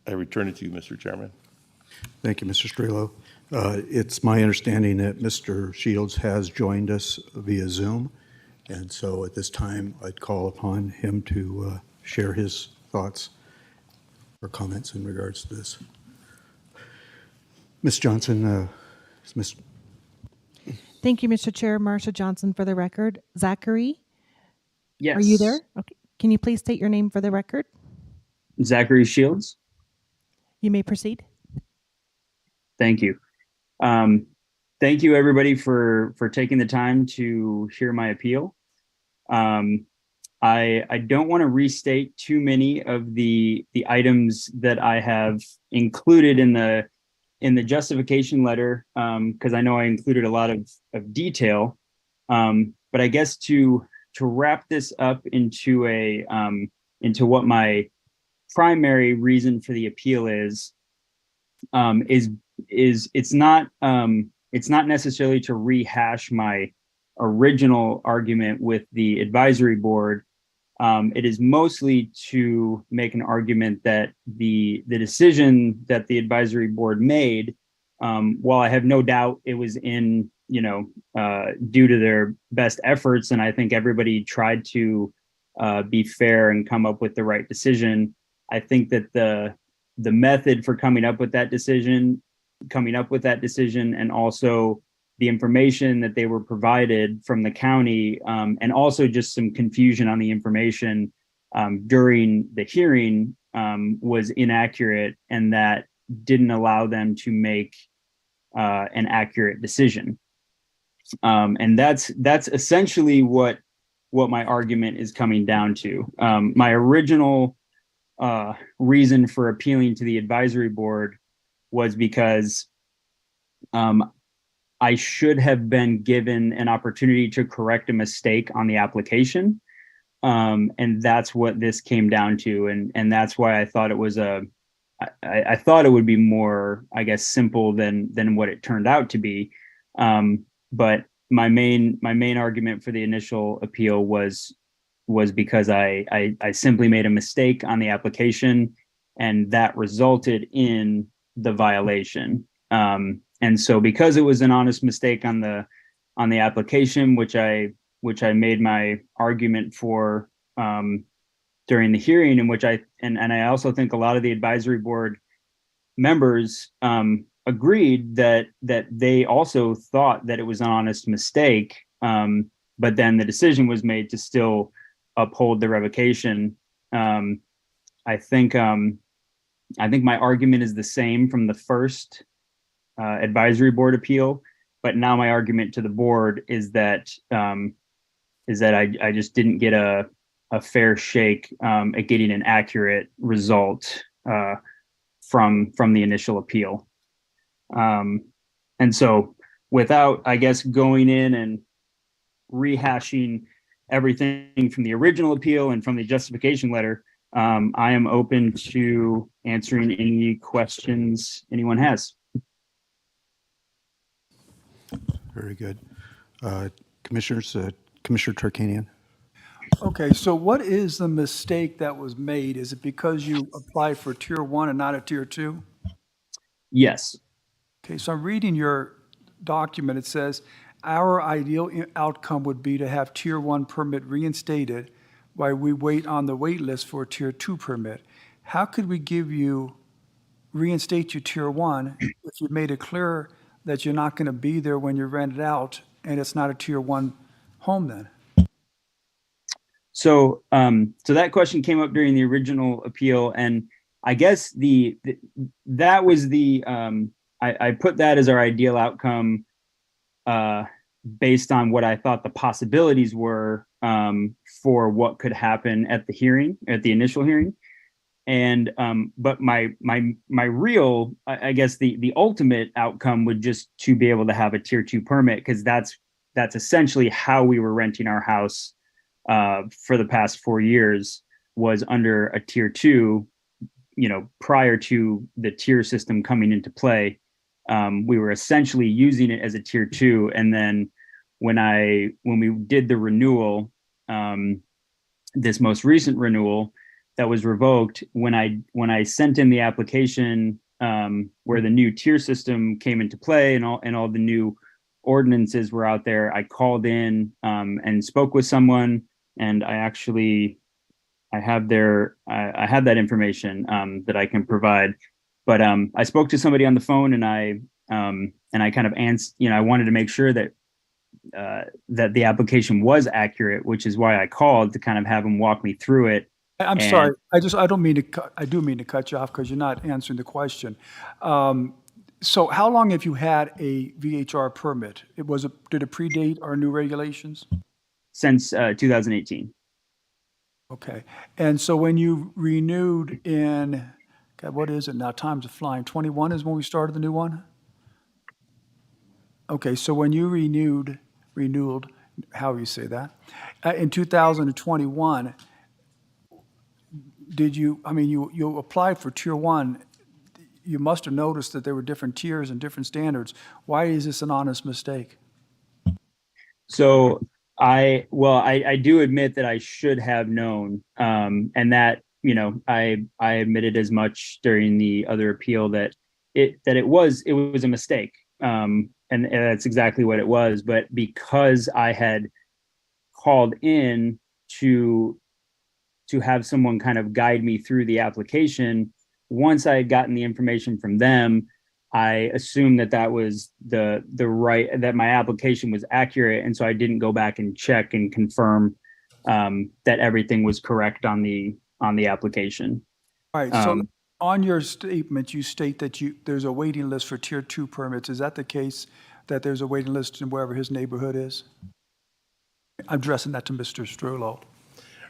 I return it to you, Mr. Chairman. Thank you, Mr. Strelo. It's my understanding that Mr. Shields has joined us via Zoom, and so at this time, I'd call upon him to share his thoughts or comments in regards to this. Ms. Johnson, Ms. Thank you, Mr. Chair. Marsha Johnson for the record. Zachary? Yes. Are you there? Okay. Can you please state your name for the record? Zachary Shields. You may proceed. Thank you. Thank you, everybody, for taking the time to hear my appeal. I don't want to restate too many of the items that I have included in the justification letter, because I know I included a lot of detail. But I guess to wrap this up into what my primary reason for the appeal is it's not necessarily to rehash my original argument with the advisory board. It is mostly to make an argument that the decision that the advisory board made, while I have no doubt it was in, due to their best efforts, and I think everybody tried to be fair and come up with the right decision. I think that the method for coming up with that decision, and also the information that they were provided from the county, and also just some confusion on the information during the hearing was inaccurate, and that didn't allow them to make an accurate decision. And that's essentially what my argument is coming down to. My original reason for appealing to the advisory board was because I should have been given an opportunity to correct a mistake on the application. And that's what this came down to. And that's why I thought it was I thought it would be more, I guess, simple than what it turned out to be. But my main argument for the initial appeal was because I simply made a mistake on the application, and that resulted in the violation. And so because it was an honest mistake on the application, which I made my argument for during the hearing, in which I also think a lot of the advisory board members agreed that they also thought that it was an honest mistake, but then the decision was made to still uphold the revocation. I think my argument is the same from the first advisory board appeal, but now my argument to the board is that I just didn't get a fair shake at getting an accurate result from the initial appeal. And so without, I guess, going in and rehashing everything from the original appeal and from the justification letter, I am open to answering any questions anyone has. Very good. Commissioners, Commissioner Tarkanian. Okay, so what is the mistake that was made? Is it because you applied for Tier 1 and not a Tier 2? Yes. Okay, so I'm reading your document. It says, our ideal outcome would be to have Tier 1 permit reinstated while we wait on the wait list for a Tier 2 permit. How could we reinstate you Tier 1 if you made it clear that you're not going to be there when you rent it out and it's not a Tier 1 home then? So that question came up during the original appeal, and I guess that was I put that as our ideal outcome based on what I thought the possibilities were for what could happen at the initial hearing. And but my real, I guess the ultimate outcome would just to be able to have a tier 2 permit, because that's essentially how we were renting our house for the past 4 years, was under a tier 2. Prior to the tier system coming into play, we were essentially using it as a tier 2. And then when we did the renewal, this most recent renewal that was revoked, when I sent in the application where the new tier system came into play and all the new ordinances were out there, I called in and spoke with someone, and I have that information that I can provide. But I spoke to somebody on the phone, and I kind of I wanted to make sure that that the application was accurate, which is why I called to kind of have him walk me through it. I'm sorry. I don't mean to I do mean to cut you off, because you're not answering the question. So how long have you had a VHR permit? Did it predate our new regulations? Since 2018. Okay. And so when you renewed in, God, what is it now? Time's flying. 21 is when we started the new one? Okay, so when you renewed, however you say that, in 2021, you applied for tier 1. You must have noticed that there were different tiers and different standards. Why is this an honest mistake? So I do admit that I should have known, and that, I admitted as much during the other appeal that it was a mistake. And that's exactly what it was. But because I had called in to have someone kind of guide me through the application, once I had gotten the information from them, I assumed that was the right, that my application was accurate. And so I didn't go back and check and confirm that everything was correct on the application. All right. So on your statement, you state that there's a waiting list for tier 2 permits. Is that the case, that there's a waiting list in wherever his neighborhood is? I'm addressing that to Mr. Strollo.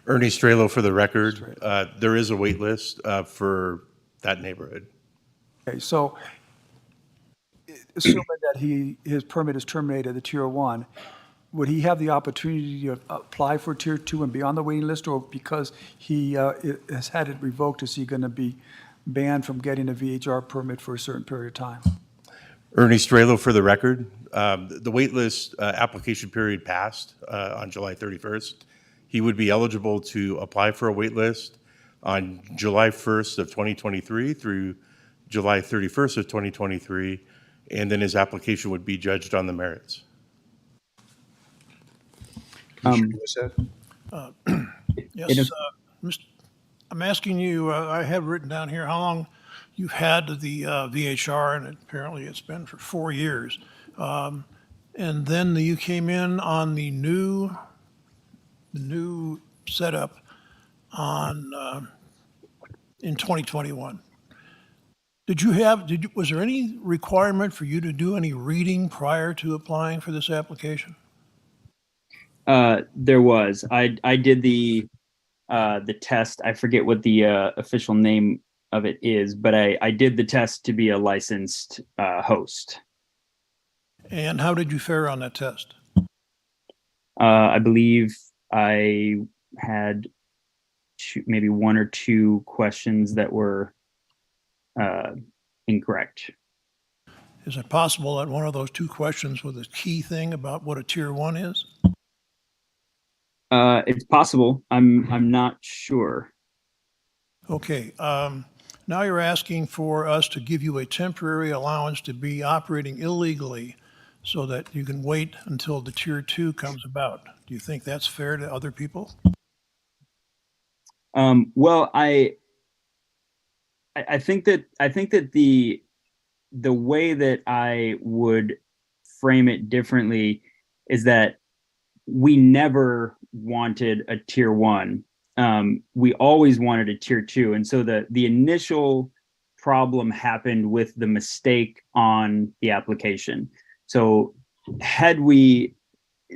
Ernie Strelo for the record. There is a wait list for that neighborhood. Okay, so assuming that his permit is terminated at the tier 1, would he have the opportunity to apply for tier 2 and be on the waiting list, or because he has had it revoked, is he going to be banned from getting a VHR permit for a certain period of time? Ernie Strelo for the record. The wait list application period passed on July 31st. He would be eligible to apply for a wait list on July 1st of 2023 through July 31st of 2023, and then his application would be judged on the merits. Yes, I'm asking you, I have written down here how long you've had the VHR, and apparently it's been for 4 years. And then you came in on the new setup in 2021. Was there any requirement for you to do any reading prior to applying for this application? There was. I did the test. I forget what the official name of it is, but I did the test to be a licensed host. And how did you fare on that test? I believe I had maybe 1 or 2 questions that were incorrect. Is it possible that one of those 2 questions was a key thing about what a tier 1 is? It's possible. I'm not sure. Okay. Now you're asking for us to give you a temporary allowance to be operating illegally so that you can wait until the tier 2 comes about. Do you think that's fair to other people? Well, I think that the way that I would frame it differently is that we never wanted a tier 1. We always wanted a tier 2. And so the initial problem happened with the mistake on the application. So had we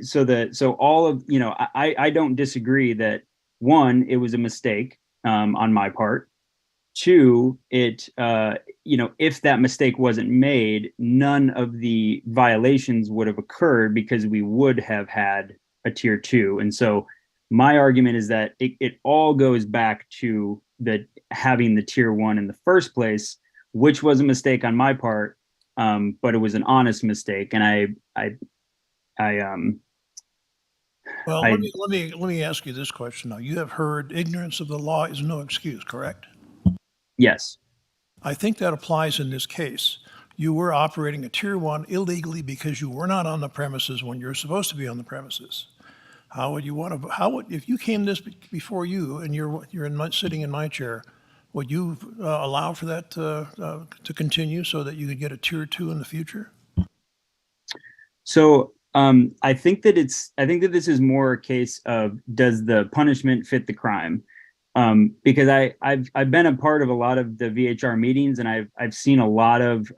so all of, I don't disagree that, one, it was a mistake on my part. Two, if that mistake wasn't made, none of the violations would have occurred because we would have had a tier 2. And so my argument is that it all goes back to having the tier 1 in the first place, which was a mistake on my part, but it was an honest mistake. And Well, let me ask you this question now. You have heard ignorance of the law is no excuse, correct? Yes. I think that applies in this case. You were operating a tier 1 illegally because you were not on the premises when you're supposed to be on the premises. If you came this before you and you're sitting in my chair, would you allow for that to continue so that you could get a tier 2 in the future? So I think that this is more a case of, does the punishment fit the crime? Because I've been a part of a lot of the VHR meetings, and I've seen a lot of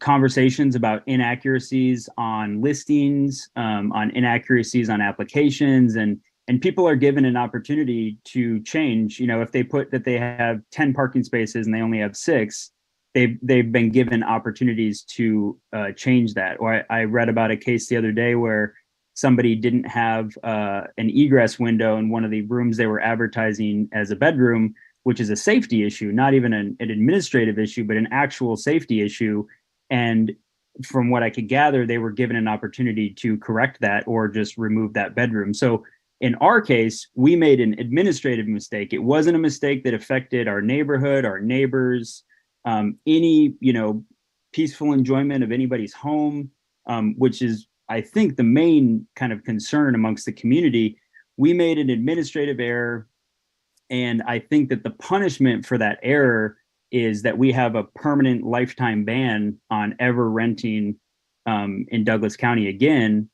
conversations about inaccuracies on listings, on inaccuracies on applications, and people are given an opportunity to change. If they put that they have 10 parking spaces and they only have 6, they've been given opportunities to change that. Or I read about a case the other day where somebody didn't have an egress window in one of the rooms they were advertising as a bedroom, which is a safety issue, not even an administrative issue, but an actual safety issue. And from what I could gather, they were given an opportunity to correct that or just remove that bedroom. So in our case, we made an administrative mistake. It wasn't a mistake that affected our neighborhood, our neighbors, any, peaceful enjoyment of anybody's home, which is, I think, the main kind of concern amongst the community. We made an administrative error, and I think that the punishment for that error is that we have a permanent lifetime ban on ever renting in Douglas County again.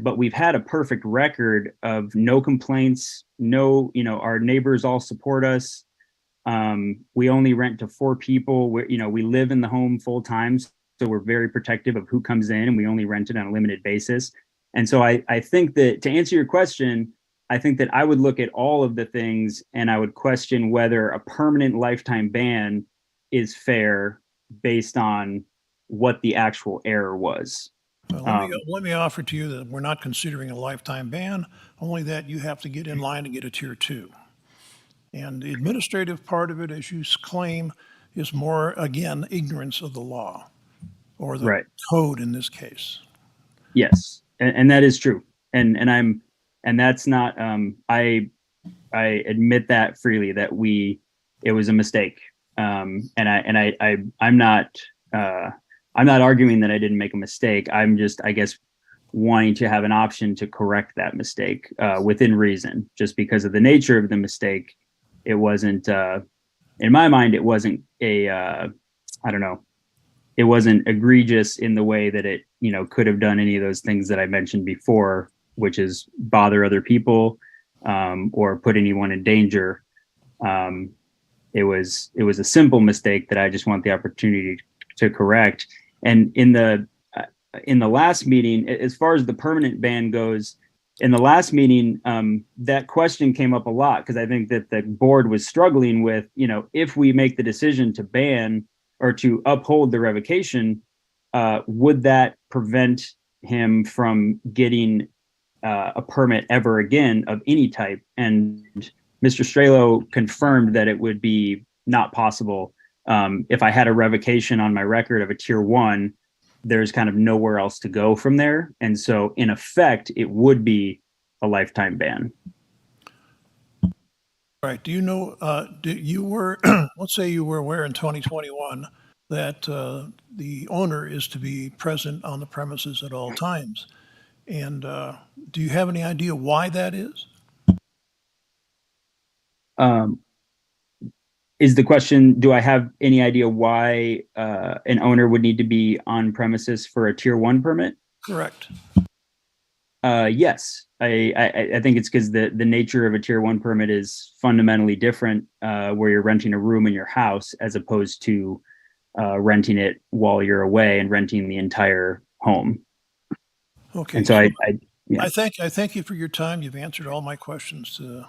But we've had a perfect record of no complaints, our neighbors all support us. We only rent to 4 people. We live in the home full time, so we're very protective of who comes in, and we only rent it on a limited basis. And so I think that, to answer your question, I think that I would look at all of the things and I would question whether a permanent lifetime ban is fair based on what the actual error was. Well, let me offer to you that we're not considering a lifetime ban, only that you have to get in line to get a tier 2. And the administrative part of it, as you claim, is more, again, ignorance of the law or the code in this case. Yes, and that is true. And that's not, I admit that freely, that it was a mistake. I'm not arguing that I didn't make a mistake. I'm just, I guess, wanting to have an option to correct that mistake within reason. Just because of the nature of the mistake, it wasn't, in my mind, it wasn't it wasn't egregious in the way that it, could have done any of those things that I mentioned before, which is bother other people or put anyone in danger. It was a simple mistake that I just want the opportunity to correct. And in the last meeting, as far as the permanent ban goes, in the last meeting, that question came up a lot, because I think that the board was struggling with, if we make the decision to ban or to uphold the revocation, would that prevent him from getting a permit ever again of any type? And Mr. Strelo confirmed that it would be not possible. If I had a revocation on my record of a tier 1, there's kind of nowhere else to go from there. And so in effect, it would be a lifetime ban. Right. Do you know, you were, let's say you were aware in 2021 that the owner is to be present on the premises at all times. And do you have any idea why that is? Is the question, do I have any idea why an owner would need to be on premises for a tier 1 permit? Correct. Yes, I think it's because the nature of a tier 1 permit is fundamentally different, where you're renting a room in your house as opposed to renting it while you're away and renting the entire home. Okay. And so yeah. I thank you for your time. You've answered all my questions to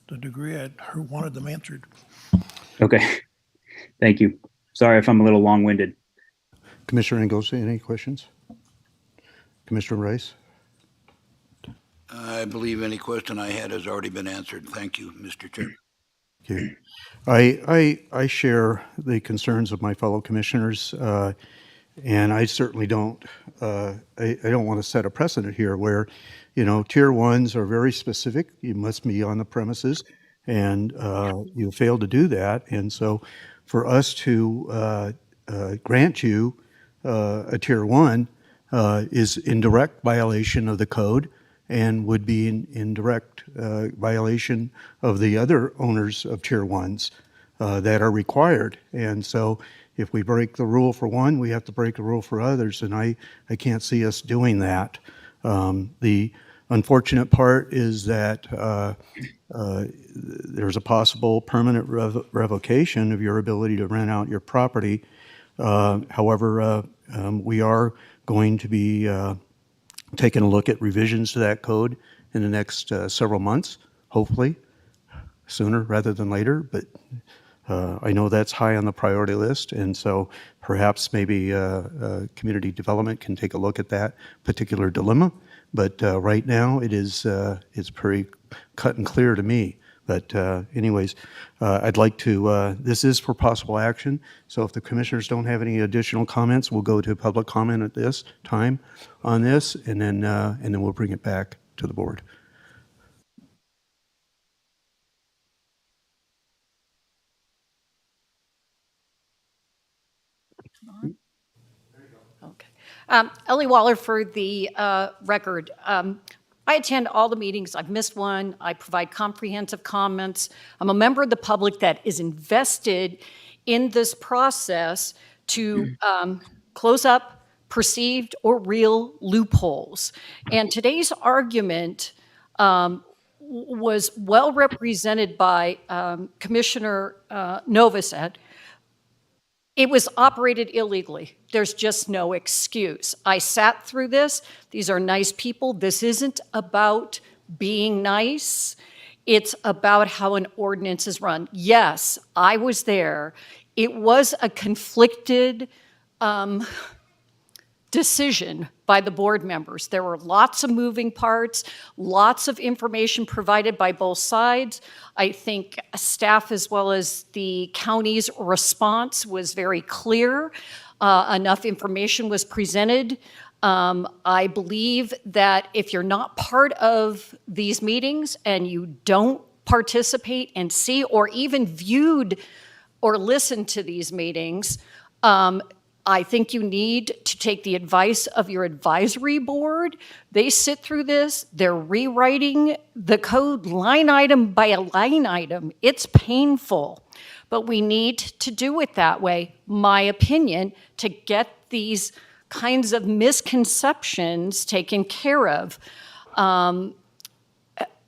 the degree I wanted them answered. Okay. Thank you. Sorry if I'm a little long-winded. Commissioner Ingles, any questions? Commissioner Rice? I believe any question I had has already been answered. Thank you, Mr. Chair. Okay. I share the concerns of my fellow commissioners, and I certainly don't, I don't want to set a precedent here where, tier ones are very specific. You must be on the premises, and you failed to do that. And so for us to grant you a tier one is in direct violation of the code and would be in direct violation of the other owners of tier ones that are required. And so if we break the rule for one, we have to break the rule for others, and I can't see us doing that. The unfortunate part is that there's a possible permanent revocation of your ability to rent out your property. However, we are going to be taking a look at revisions to that code in the next several months, hopefully sooner rather than later. But I know that's high on the priority list, and so perhaps maybe community development can take a look at that particular dilemma. But right now, it's pretty cut and clear to me. But anyways, I'd like to, this is for possible action. So if the commissioners don't have any additional comments, we'll go to public comment at this time on this, and then we'll bring it back to the board. Okay. Ellie Waller for the record. I attend all the meetings. I've missed one. I provide comprehensive comments. I'm a member of the public that is invested in this process to close up perceived or real loopholes. And today's argument was well represented by Commissioner Novosad. It was operated illegally. There's just no excuse. I sat through this. These are nice people. This isn't about being nice. It's about how an ordinance is run. Yes, I was there. It was a conflicted decision by the board members. There were lots of moving parts, lots of information provided by both sides. I think staff as well as the county's response was very clear. Enough information was presented. I believe that if you're not part of these meetings and you don't participate and see or even viewed or listened to these meetings, I think you need to take the advice of your advisory board. They sit through this. They're rewriting the code line item by a line item. It's painful, but we need to do it that way, my opinion, to get these kinds of misconceptions taken care of.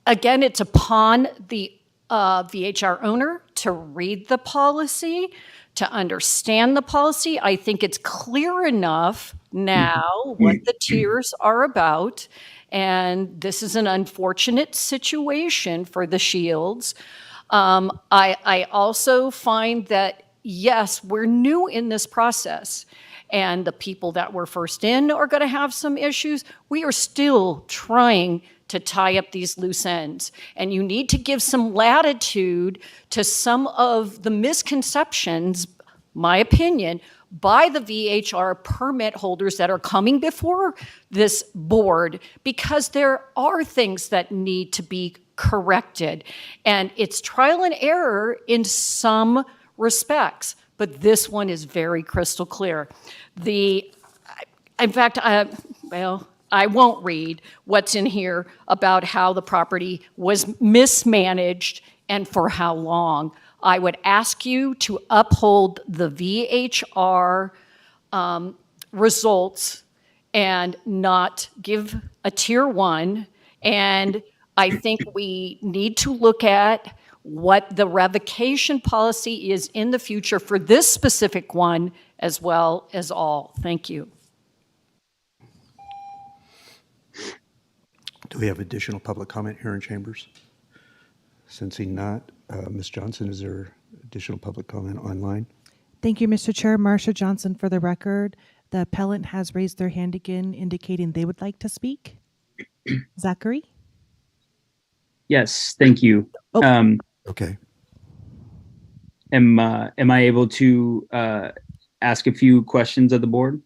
Again, it's upon the VHR owner to read the policy, to understand the policy. I think it's clear enough now what the tiers are about, and this is an unfortunate situation for the Shields. I also find that, yes, we're new in this process, and the people that were first in are going to have some issues. We are still trying to tie up these loose ends. And you need to give some latitude to some of the misconceptions, my opinion, by the VHR permit holders that are coming before this board, because there are things that need to be corrected. And it's trial and error in some respects, but this one is very crystal clear. In fact, I won't read what's in here about how the property was mismanaged and for how long. I would ask you to uphold the VHR results and not give a tier one. And I think we need to look at what the revocation policy is in the future for this specific one as well as all. Thank you. Do we have additional public comment here in chambers? Sensing not, Ms. Johnson, is there additional public comment online? Thank you, Mr. Chair. Marcia Johnson for the record. The appellant has raised their hand again, indicating they would like to speak. Zachary? Yes, thank you. Okay. Am I able to ask a few questions of the board?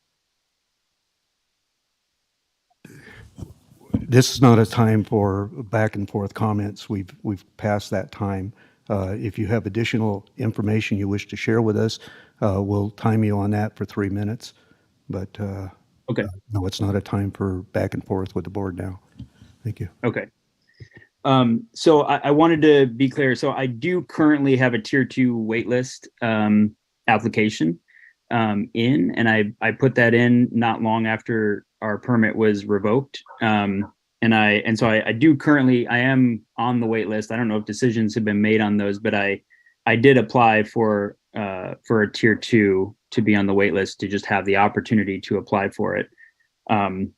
This is not a time for back and forth comments. We've passed that time. If you have additional information you wish to share with us, we'll time you on that for 3 minutes. But okay. No, it's not a time for back and forth with the board now. Thank you. Okay. So I wanted to be clear. So I do currently have a tier 2 waitlist application in, and I put that in not long after our permit was revoked. So I do currently, I am on the wait list. I don't know if decisions have been made on those, but I did apply for a tier 2 to be on the wait list, to just have the opportunity to apply for it. And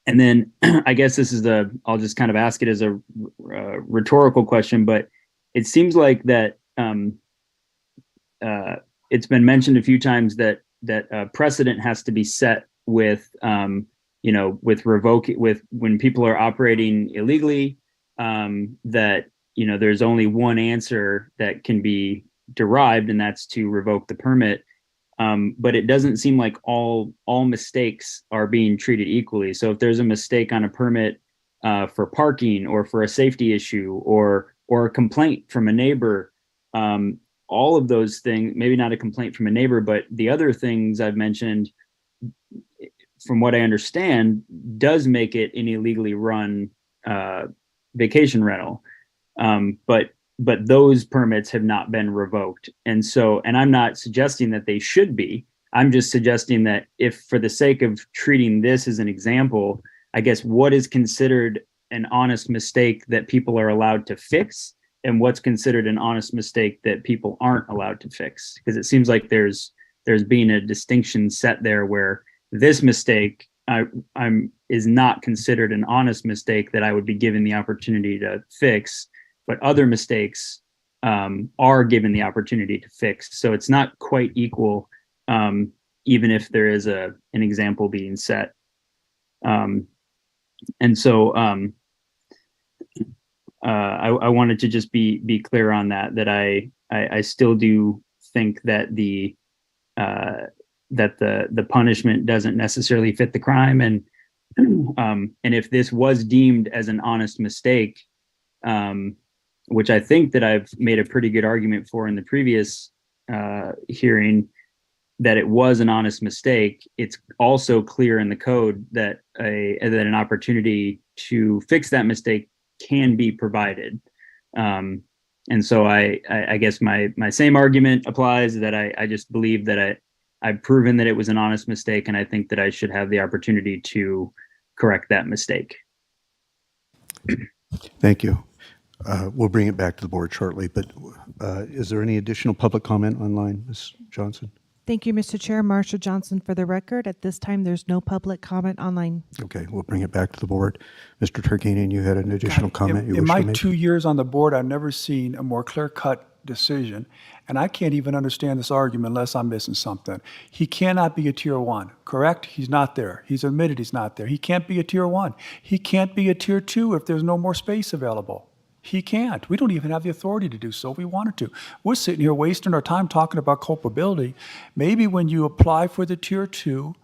then I guess this is I'll just kind of ask it as a rhetorical question, but it seems like that it's been mentioned a few times that precedent has to be set with with when people are operating illegally, that there's only one answer that can be derived, and that's to revoke the permit. But it doesn't seem like all mistakes are being treated equally. So if there's a mistake on a permit for parking, or for a safety issue, or a complaint from a neighbor, all of those things, maybe not a complaint from a neighbor, but the other things I've mentioned, from what I understand, does make it an illegally run vacation rental. But those permits have not been revoked. And I'm not suggesting that they should be. I'm just suggesting that, if for the sake of treating this as an example, I guess what is considered an honest mistake that people are allowed to fix, and what's considered an honest mistake that people aren't allowed to fix. Because it seems like there's being a distinction set there, where this mistake is not considered an honest mistake that I would be given the opportunity to fix, but other mistakes are given the opportunity to fix. So it's not quite equal, even if there is an example being set. I wanted to just be clear on that I still do think that the punishment doesn't necessarily fit the crime, and if this was deemed as an honest mistake, which I think that I've made a pretty good argument for in the previous hearing, that it was an honest mistake, it's also clear in the code that an opportunity to fix that mistake can be provided. And so I guess my same argument applies, that I just believe that I've proven that it was an honest mistake, and I think that I should have the opportunity to correct that mistake. Thank you. We'll bring it back to the board shortly, but is there any additional public comment online, Ms. Johnson? Thank you, Mr. Chair. Marcia Johnson for the record. At this time, there's no public comment online. Okay, we'll bring it back to the board. Mr. Turkanian, you had an additional comment you In wish my to make? 2 years on the board, I've never seen a more clear-cut decision, and I can't even understand this argument unless I'm missing something. He cannot be a tier 1, correct? He's not there. He's admitted he's not there. He can't be a tier 1. He can't be a tier 2 if there's no more space available. He can't. We don't even have the authority to do so if we wanted to. We're sitting here wasting our time talking about culpability. Maybe when you apply for the tier 2,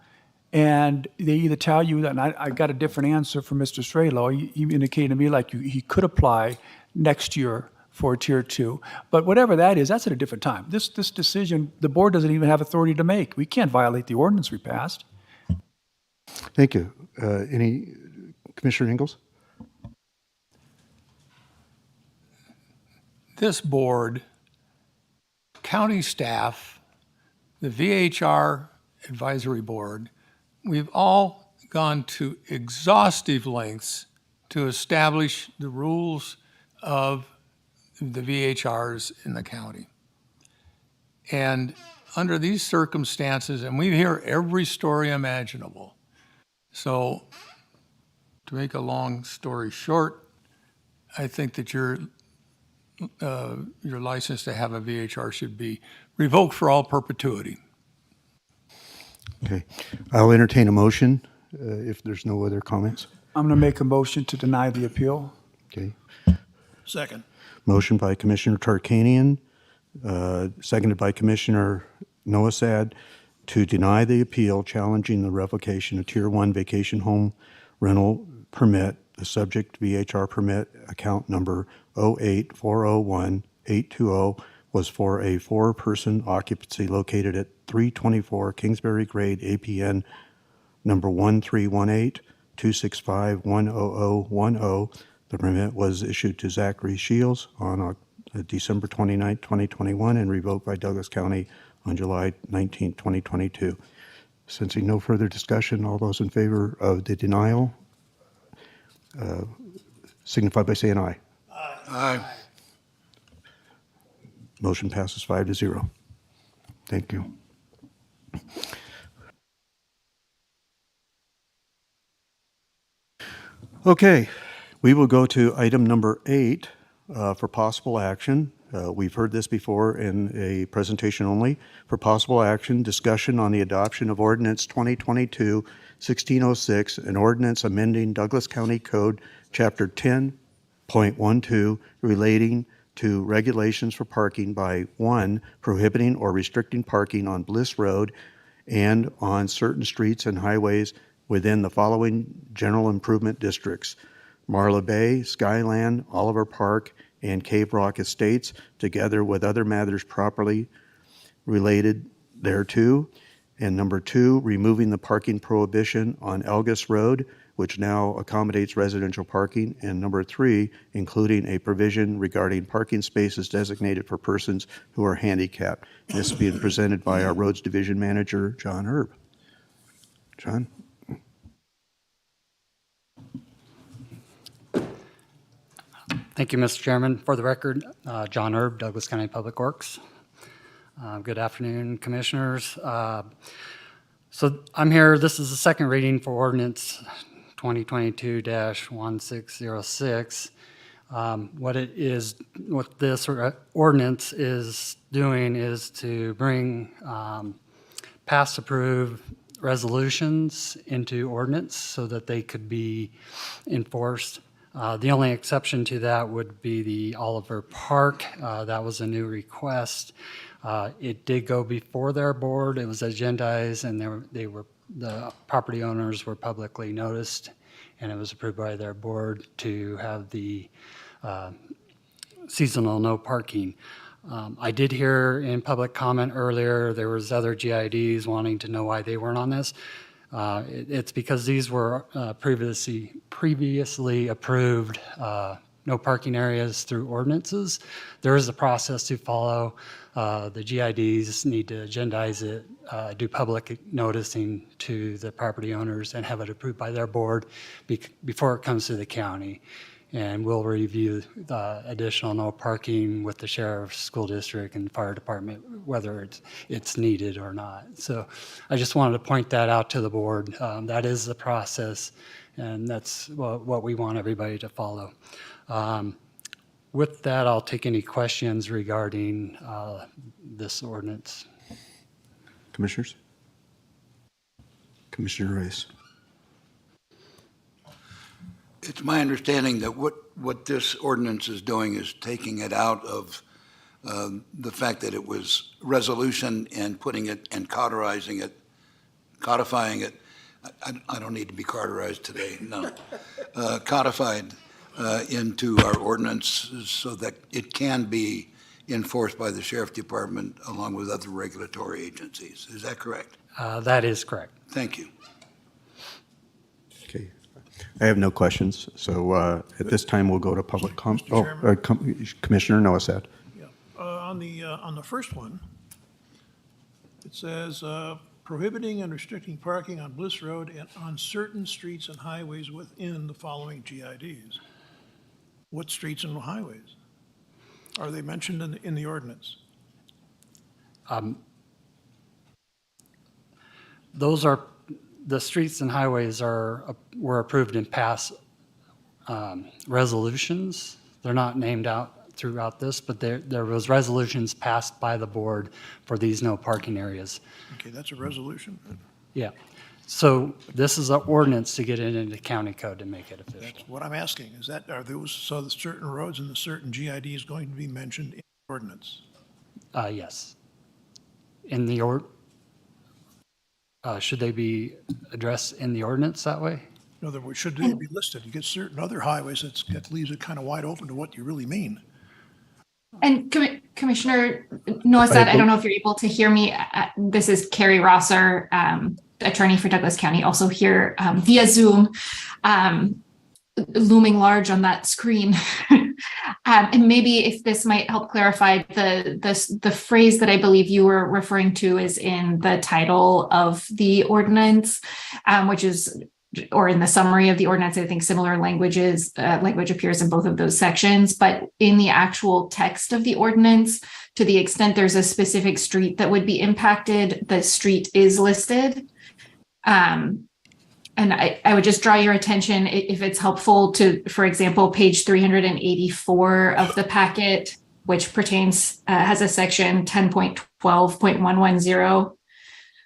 and they either tell you that, and I got a different answer from Mr. Strelo. He indicated to me like he could apply next year for a tier 2. But whatever that is, that's at a different time. This decision, the board doesn't even have authority to make. We can't violate the ordinance we passed. Thank you. Commissioner Ingalls? This board, county staff, the VHR advisory board, we've all gone to exhaustive lengths to establish the rules of the VHRs in the county. And under these circumstances, and we hear every story imaginable. So to make a long story short, I think that your license to have a VHR should be revoked for all perpetuity. Okay. I'll entertain a motion if there's no other comments. I'm going to make a motion to deny the appeal. Okay. Second. Motion by Commissioner Tarkanian, seconded by Commissioner Noasad to deny the appeal challenging the revocation of Tier 1 vacation home rental permit, the subject VHR permit account number 08401-820 was for a 4-person occupancy located at 324 Kingsbury Grade, APN number 1318-265-10010. The permit was issued to Zachary Shields on December 29, 2021, and revoked by Douglas County on July 19, 2022. Sensing no further discussion, all those in favor of the denial signify by saying aye. Aye. Motion passes 5-0. Thank you. Okay, we will go to item number 8 for possible action. We've heard this before in a presentation only. For possible action, discussion on the adoption of Ordinance 2022-1606, an ordinance amending Douglas County Code, Chapter 10.12, relating to regulations for parking by 1, prohibiting or restricting parking on Bliss Road and on certain streets and highways within the following general improvement districts: Marla Bay, Skyland, Oliver Park, and Cave Rock Estates, together with other matters properly related thereto. And number 2, removing the parking prohibition on Elgus Road, which now accommodates residential parking. And number 3, including a provision regarding parking spaces designated for persons who are handicapped. This is being presented by our Roads Division Manager, John Herb. John? Thank you, Mr. Chairman. For the record, John Herb, Douglas County Public Works. Good afternoon, Commissioners. So I'm here, this is the second reading for Ordinance 2022-1606. What this ordinance is doing is to bring past approved resolutions into ordinance so that they could be enforced. The only exception to that would be the Oliver Park. That was a new request. It did go before their board. It was agendized, and the property owners were publicly noticed, and it was approved by their board to have the seasonal no parking. I did hear in public comment earlier there was other GIDs wanting to know why they weren't on this. It's because these were previously approved no parking areas through ordinances. There is a process to follow. The GIDs need to agendize it, do public noticing to the property owners, and have it approved by their board before it comes to the county. And we'll review the additional no parking with the sheriff, school district, and fire department, whether it's needed or not. So I just wanted to point that out to the board. That is the process, and that's what we want everybody to follow. With that, I'll take any questions regarding this ordinance. Commissioners? Commissioner Rice. It's my understanding that what this ordinance is doing is taking it out of the fact that it was resolution and putting it and codifying it. I don't need to be cauterized today, no. Codified into our ordinances so that it can be enforced by the Sheriff Department along with other regulatory agencies. Is that correct? That is correct. Thank you. Okay. I have no questions, so at this time we'll go to public comment. Commissioner Noasad. Yeah. On the first one, it says prohibiting and restricting parking on Bliss Road and on certain streets and highways within the following GIDs. What streets and highways? Are they mentioned in the ordinance? Those are the streets and highways were approved in past resolutions. They're not named out throughout this, but there was resolutions passed by the board for these no parking areas. Okay, that's a resolution. Yeah. So this is an ordinance to get it into county code to make it official. That's what I'm asking. Are those, so the certain roads and the certain GID is going to be mentioned in the ordinance? Yes. In the should they be addressed in the ordinance that way? In other words, should they be listed? You get certain other highways that leaves it kind of wide open to what you really mean. And Commissioner Noisette, I don't know if you're able to hear me. This is Carrie Rosser, attorney for Douglas County, also here via Zoom, looming large on that screen. And maybe if this might help clarify, the phrase that I believe you were referring to is in the title of the ordinance, which is, or in the summary of the ordinance, I think similar language appears in both of those sections, but in the actual text of the ordinance, to the extent there's a specific street that would be impacted, the street is listed. And I would just draw your attention, if it's helpful, to, for example, page 384 of the packet, which has a section 10.12.110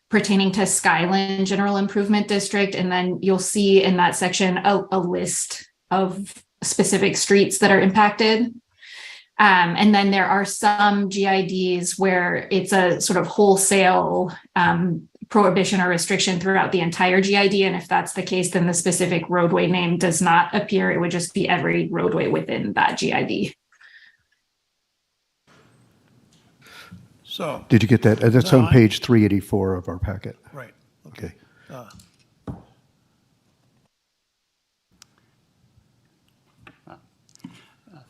pertaining to Skyland General Improvement District. And then you'll see in that section a list of specific streets that are impacted. And then there are some GIDs where it's a sort of wholesale prohibition or restriction throughout the entire GID. And if that's the case, then the specific roadway name does not appear. It would just be every roadway within that GID. So. Did you get that? That's on page 384 of our packet. Right. Okay.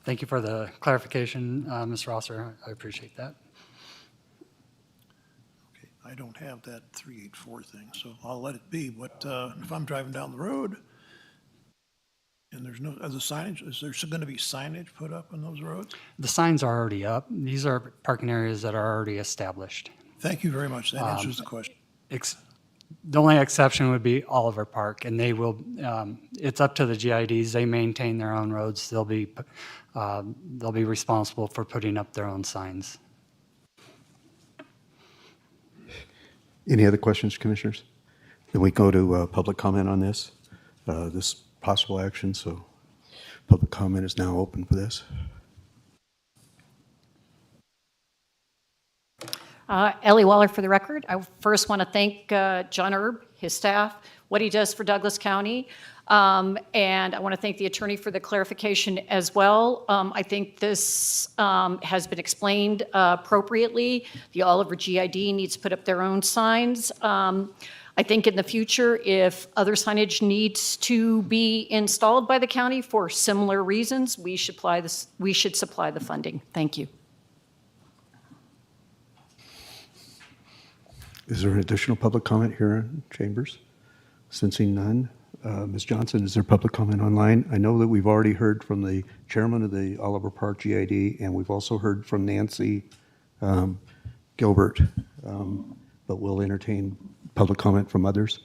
Thank you for the clarification, Ms. Rosser. I appreciate that. Okay, I don't have that 384 thing, so I'll let it be. But if I'm driving down the road and there's no other signage, is there going to be signage put up on those roads? The signs are already up. These are parking areas that are already established. Thank you very much. That answers the question. The only exception would be Oliver Park, and they will, it's up to the GIDs. They maintain their own roads. They'll be responsible for putting up their own signs. Any other questions, commissioners? Then we go to public comment on this possible action. So public comment is now open for this. Ellie Waller for the record. I first want to thank John Erb, his staff, what he does for Douglas County. And I want to thank the attorney for the clarification as well. I think this has been explained appropriately. The Oliver GID needs to put up their own signs. I think in the future, if other signage needs to be installed by the county for similar reasons, we should supply the funding. Thank you. Is there an additional public comment here in chambers? Sensing none. Ms. Johnson, is there public comment online? I know that we've already heard from the chairman of the Oliver Park GID, and we've also heard from Nancy Gilbert, but we'll entertain public comment from others.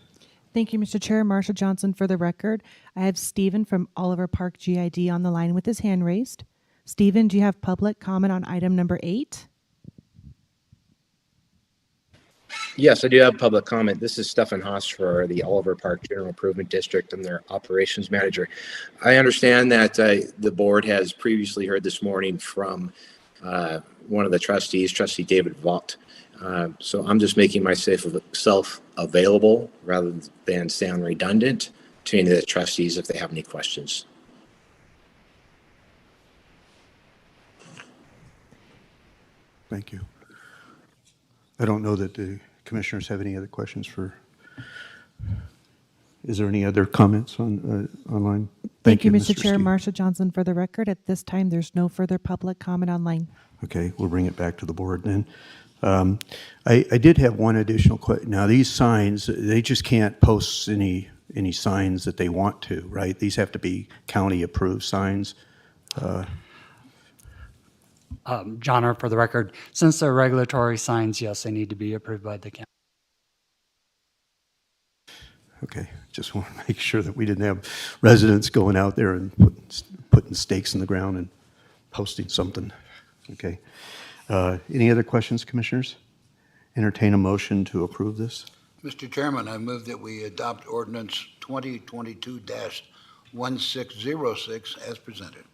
Thank you, Mr. Chair. Marsha Johnson for the record. I have Stephen from Oliver Park GID on the line with his hand raised. Stephen, do you have public comment on item number 8? Yes, I do have public comment. This is Stefan Haas for the Oliver Park General Improvement District. I'm their operations manager. I understand that the board has previously heard this morning from one of the trustees, Trustee David Vaught. So I'm just making myself available rather than sound redundant to any of the trustees if they have any questions. Thank you. I don't know that the commissioners have any other questions for. Is there any other comments on online? Thank you, Mr. Chair. Marsha Johnson for the record. At this time, there's no further public comment online. Okay, we'll bring it back to the board then. I did have one additional question. Now, these signs, they just can't post any signs that they want to, right? These have to be county-approved signs. John Erb for the record. Since they're regulatory signs, yes, they need to be approved by the county. Okay, just want to make sure that we didn't have residents going out there and putting stakes in the ground and posting something. Okay. Any other questions, commissioners? Entertain a motion to approve this. Mr. Chairman, I move that we adopt ordinance 2022-1606 as presented.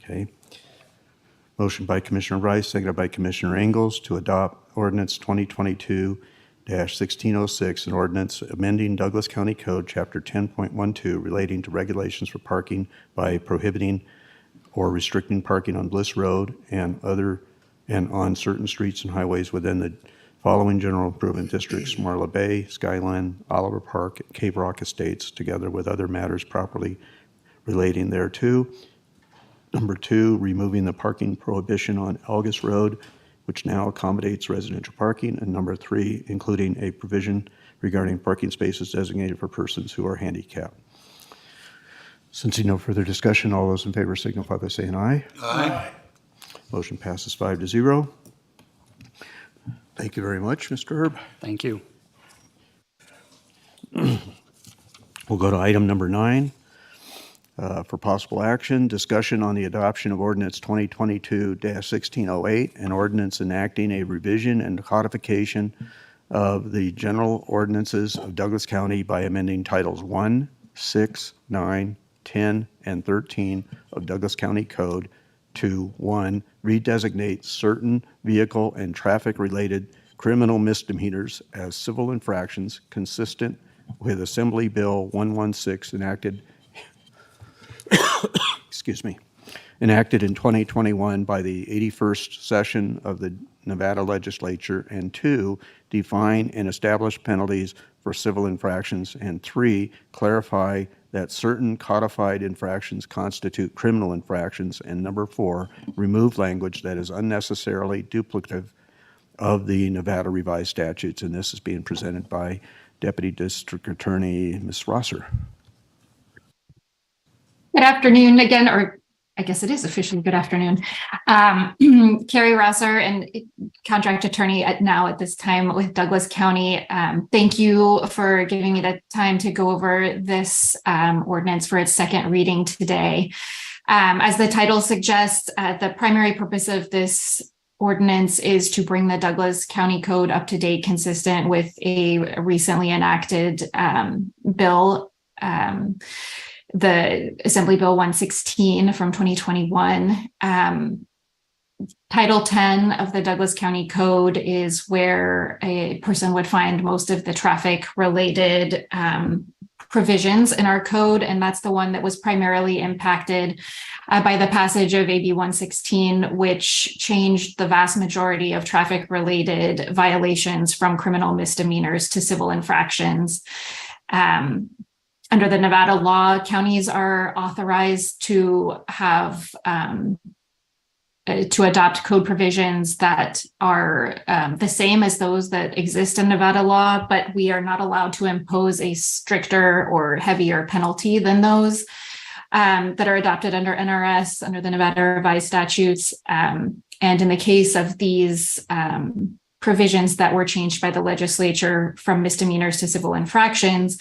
Okay. Motion by Commissioner Rice, seconded by Commissioner Engels to adopt ordinance 2022-1606, an ordinance amending Douglas County Code, Chapter 10.12, relating to regulations for parking by prohibiting or restricting parking on Bliss Road and on certain streets and highways within the following general improvement districts: Marla Bay, Skyline, Oliver Park, Cave Rock Estates, together with other matters properly relating thereto. Number 2, removing the parking prohibition on Algus Road, which now accommodates residential parking. And number 3, including a provision regarding parking spaces designated for persons who are handicapped. Since no further discussion, all those in favor signify by saying aye. Aye. Motion passes 5-0. Thank you very much, Mr. Herb. Thank you. We'll go to item number 9 for possible action. Discussion on the adoption of ordinance 2022-1608, an ordinance enacting a revision and codification of the general ordinances of Douglas County by amending titles 1, 6, 9, 10, and 13 of Douglas County Code to 1, redesignate certain vehicle and traffic-related criminal misdemeanors as civil infractions consistent with Assembly Bill 116 enacted enacted in 2021 by the 81st session of the Nevada Legislature, and 2, define and establish penalties for civil infractions, and 3, clarify that certain codified infractions constitute criminal infractions, and number 4, remove language that is unnecessarily duplicative of the Nevada revised statutes. And this is being presented by Deputy District Attorney Ms. Rosser. Good afternoon again, or I guess it is officially good afternoon. Carrie Rosser, and contract attorney at this time with Douglas County. Thank you for giving me the time to go over this ordinance for its second reading today. As the title suggests, the primary purpose of this ordinance is to bring the Douglas County Code up to date, consistent with a recently enacted bill, the Assembly Bill 116 from 2021. Title 10 of the Douglas County Code is where a person would find most of the traffic related provisions in our code. And that's the one that was primarily impacted by the passage of AB 116, which changed the vast majority of traffic related violations from criminal misdemeanors to civil infractions. Under the Nevada law, counties are authorized to have to adopt code provisions that are the same as those that exist in Nevada law, but we are not allowed to impose a stricter or heavier penalty than those that are adopted under NRS, under the Nevada revised statutes. And in the case of these provisions that were changed by the legislature from misdemeanors to civil infractions,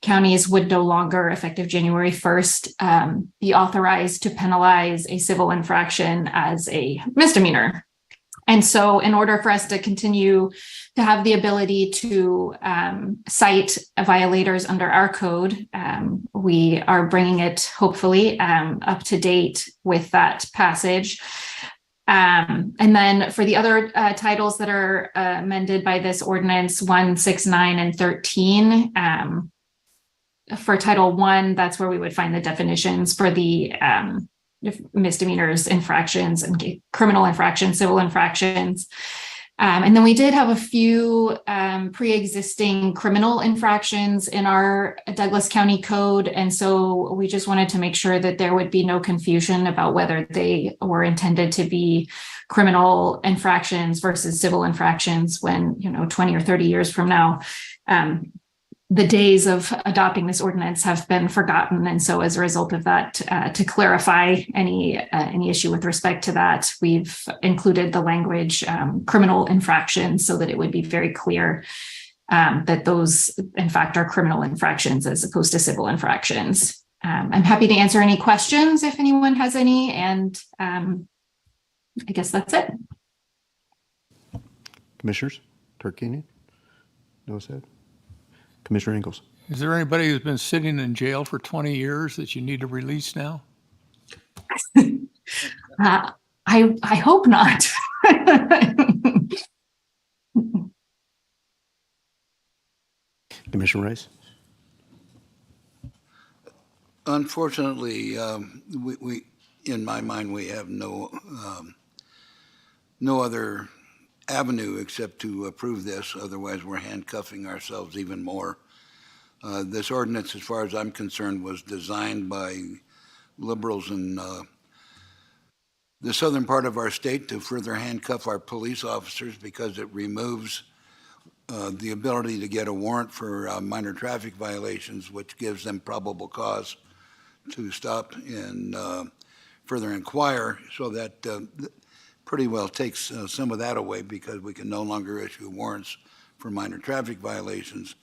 counties would no longer, effective January 1st, be authorized to penalize a civil infraction as a misdemeanor. And so in order for us to continue to have the ability to cite violators under our code, we are bringing it hopefully up to date with that passage. And then for the other titles that are amended by this ordinance, 1, 6, 9, and 13, for Title 1, that's where we would find the definitions for the misdemeanors, infractions, and criminal infractions, civil infractions. And then we did have a few pre-existing criminal infractions in our Douglas County Code. And so we just wanted to make sure that there would be no confusion about whether they were intended to be criminal infractions versus civil infractions when, 20 or 30 years from now, the days of adopting this ordinance have been forgotten. And so as a result of that, to clarify any issue with respect to that, we've included the language criminal infractions so that it would be very clear that those, in fact, are criminal infractions as opposed to civil infractions. I'm happy to answer any questions if anyone has any, and I guess that's it. Commissioners, Tarkanian? No said. Commissioner Ingles? Is there anybody who's been sitting in jail for 20 years that you need to release now? I hope not. Commissioner Rice? Unfortunately, we, in my mind, we have no other avenue except to approve this. Otherwise, we're handcuffing ourselves even more. This ordinance, as far as I'm concerned, was designed by liberals in the southern part of our state to further handcuff our police officers because it removes the ability to get a warrant for minor traffic violations, which gives them probable cause to stop and further inquire, so that pretty well takes some of that away because we can no longer issue warrants for minor traffic violations.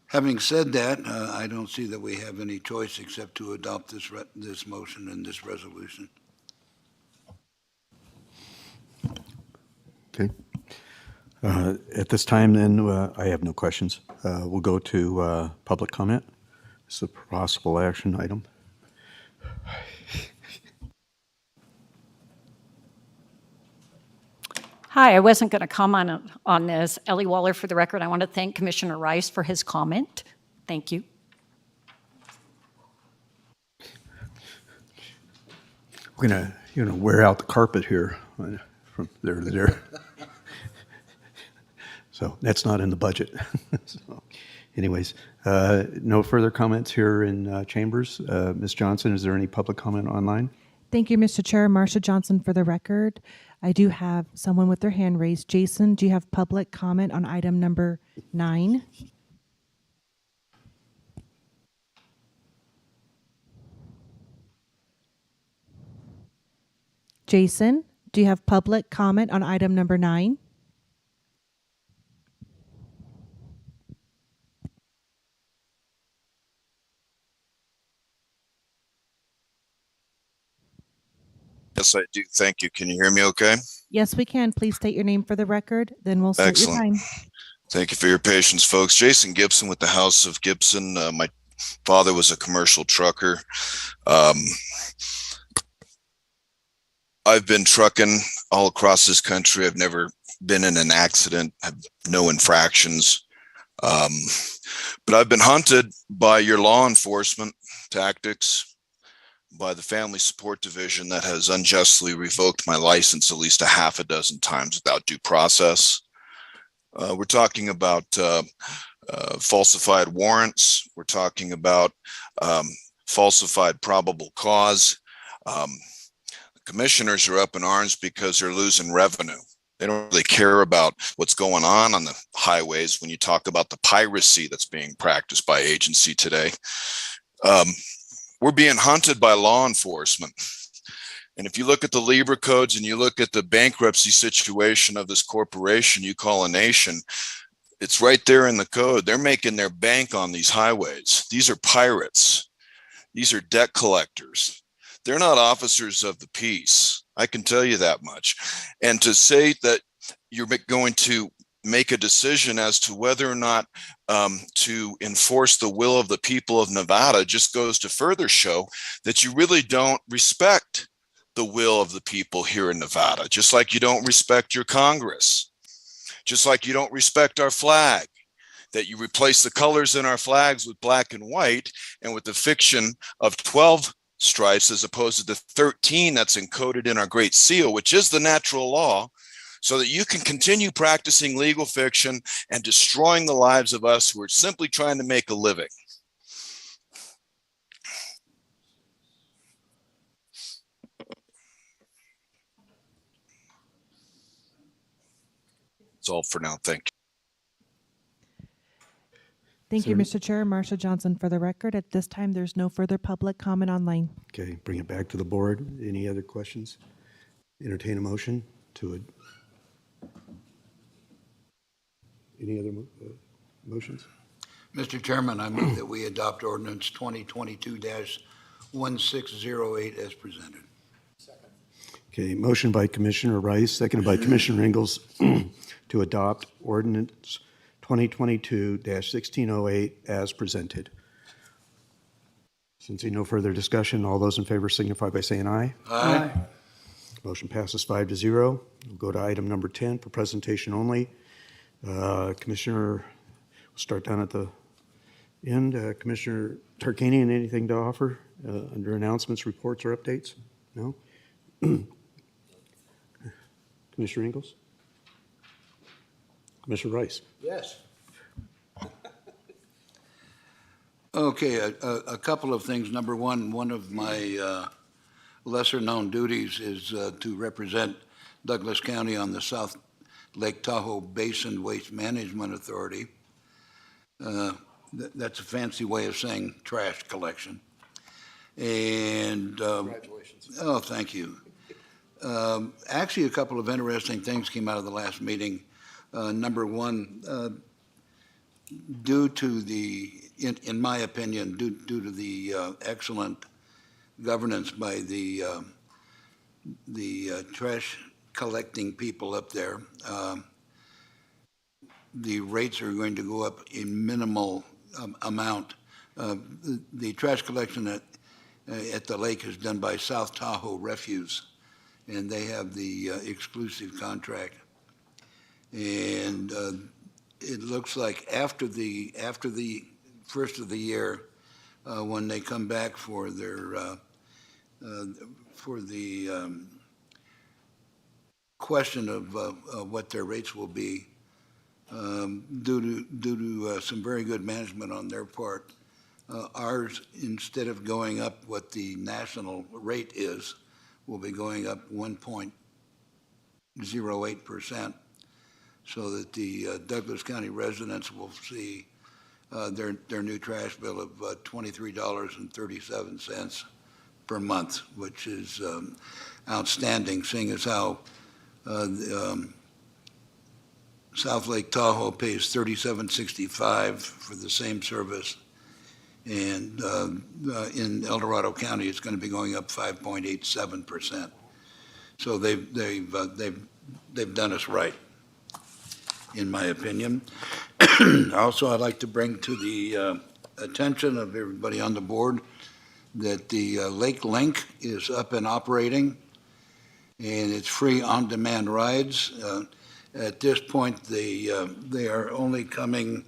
Having said that, I don't see that we have any choice except to adopt this motion and this resolution. Okay. At this time, then, I have no questions. We'll go to public comment. It's a possible action item. Hi, I wasn't going to comment on this. Ellie Waller, for the record. I want to thank Commissioner Rice for his comment. Thank you. We're gonna wear out the carpet here from there to there. So that's not in the budget. So, anyways, no further comments here in chambers. Ms. Johnson, is there any public comment online? Thank you, Mr. Chair. Marcia Johnson for the record. I do have someone with their hand raised. Jason, do you have public comment on item number 9? Jason, do you have public comment on item number 9? Yes, I do. Thank you. Can you hear me okay? Yes, we can. Please state your name for the record, then we'll start your Excellent. time. Thank you for your patience, folks. Jason Gibson with the House of Gibson. My father was a commercial trucker. I've been trucking all across this country. I've never been in an accident, have no infractions. But I've been hunted by your law enforcement tactics, by the Family Support Division that has unjustly revoked my license at least a half a dozen times without due process. We're talking about falsified warrants. We're talking about falsified probable cause. Commissioners are up in arms because they're losing revenue. They don't really care about what's going on the highways when you talk about the piracy that's being practiced by agency today. We're being hunted by law enforcement. And if you look at the Libra codes and you look at the bankruptcy situation of this corporation you call a nation, it's right there in the code. They're making their bank on these highways. These are pirates. These are debt collectors. They're not officers of the peace. I can tell you that much. And to say that you're going to make a decision as to whether or not to enforce the will of the people of Nevada just goes to further show that you really don't respect the will of the people here in Nevada, just like you don't respect your Congress, just like you don't respect our flag, that you replace the colors in our flags with black and white and with the fiction of 12 stripes as opposed to the 13 that's encoded in our Great Seal, which is the natural law, so that you can continue practicing legal fiction and destroying the lives of us who are simply trying to make a living. That's all for now. Thank you. Thank you, Mr. Chair. Marcia Johnson for the record. At this time, there's no further public comment online. Okay, bring it back to the board. Any other questions? Entertain a motion to Any other motions? Mr. Chairman, I move that we adopt ordinance 2022-1608 as presented. Okay, motion by Commissioner Rice, seconded by Commissioner Ingalls to adopt ordinance 2022-1608 as presented. Since no further discussion, all those in favor signify by saying aye. Aye. Motion passes 5-0. We'll go to item number 10 for presentation only. Commissioner, we'll start down at the end. Commissioner Tarkanian, anything to offer under announcements, reports, or updates? No? Commissioner Ingalls? Commissioner Rice? Yes. Okay, a couple of things. Number one of my lesser-known duties is to represent Douglas County on the South Lake Tahoe Basin Waste Management Authority. That's a fancy way of saying trash collection. And congratulations. Oh, thank you. Actually, a couple of interesting things came out of the last meeting. Number one, due to the, in my opinion, due to the excellent governance by the trash collecting people up there, the rates are going to go up in minimal amount. The trash collection at the lake is done by South Tahoe Refuse, and they have the exclusive contract. And it looks like after the first of the year, when they come back for their question of what their rates will be, due to some very good management on their part, ours, instead of going up what the national rate is, will be going up 1.08%, so that the Douglas County residents will see their new trash bill of $23.37 per month, which is outstanding, seeing as how South Lake Tahoe pays $37.65 for the same service, and in El Dorado County, it's going to be going up 5.87%. So they've done us right, in my opinion. Also, I'd like to bring to the attention of everybody on the board that the Lake Link is up and operating, and it's free on-demand rides. At this point, they are only coming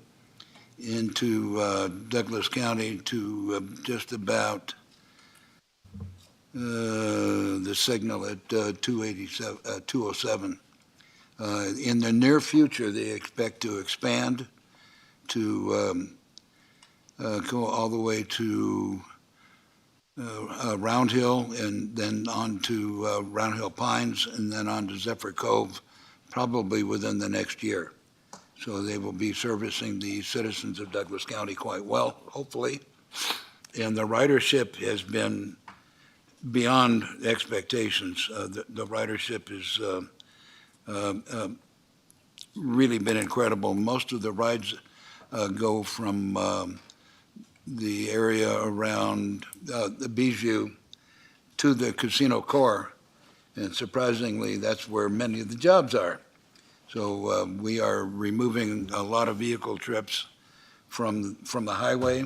into Douglas County to just about the signal at 207. In the near future, they expect to expand to go all the way to Round Hill, and then on to Round Hill Pines, and then on to Zephyr Cove, probably within the next year. So they will be servicing the citizens of Douglas County quite well, hopefully. And the ridership has been beyond expectations. The ridership has really been incredible. Most of the rides go from the area around the Bijou to the casino core, and surprisingly, that's where many of the jobs are. So we are removing a lot of vehicle trips from the highway,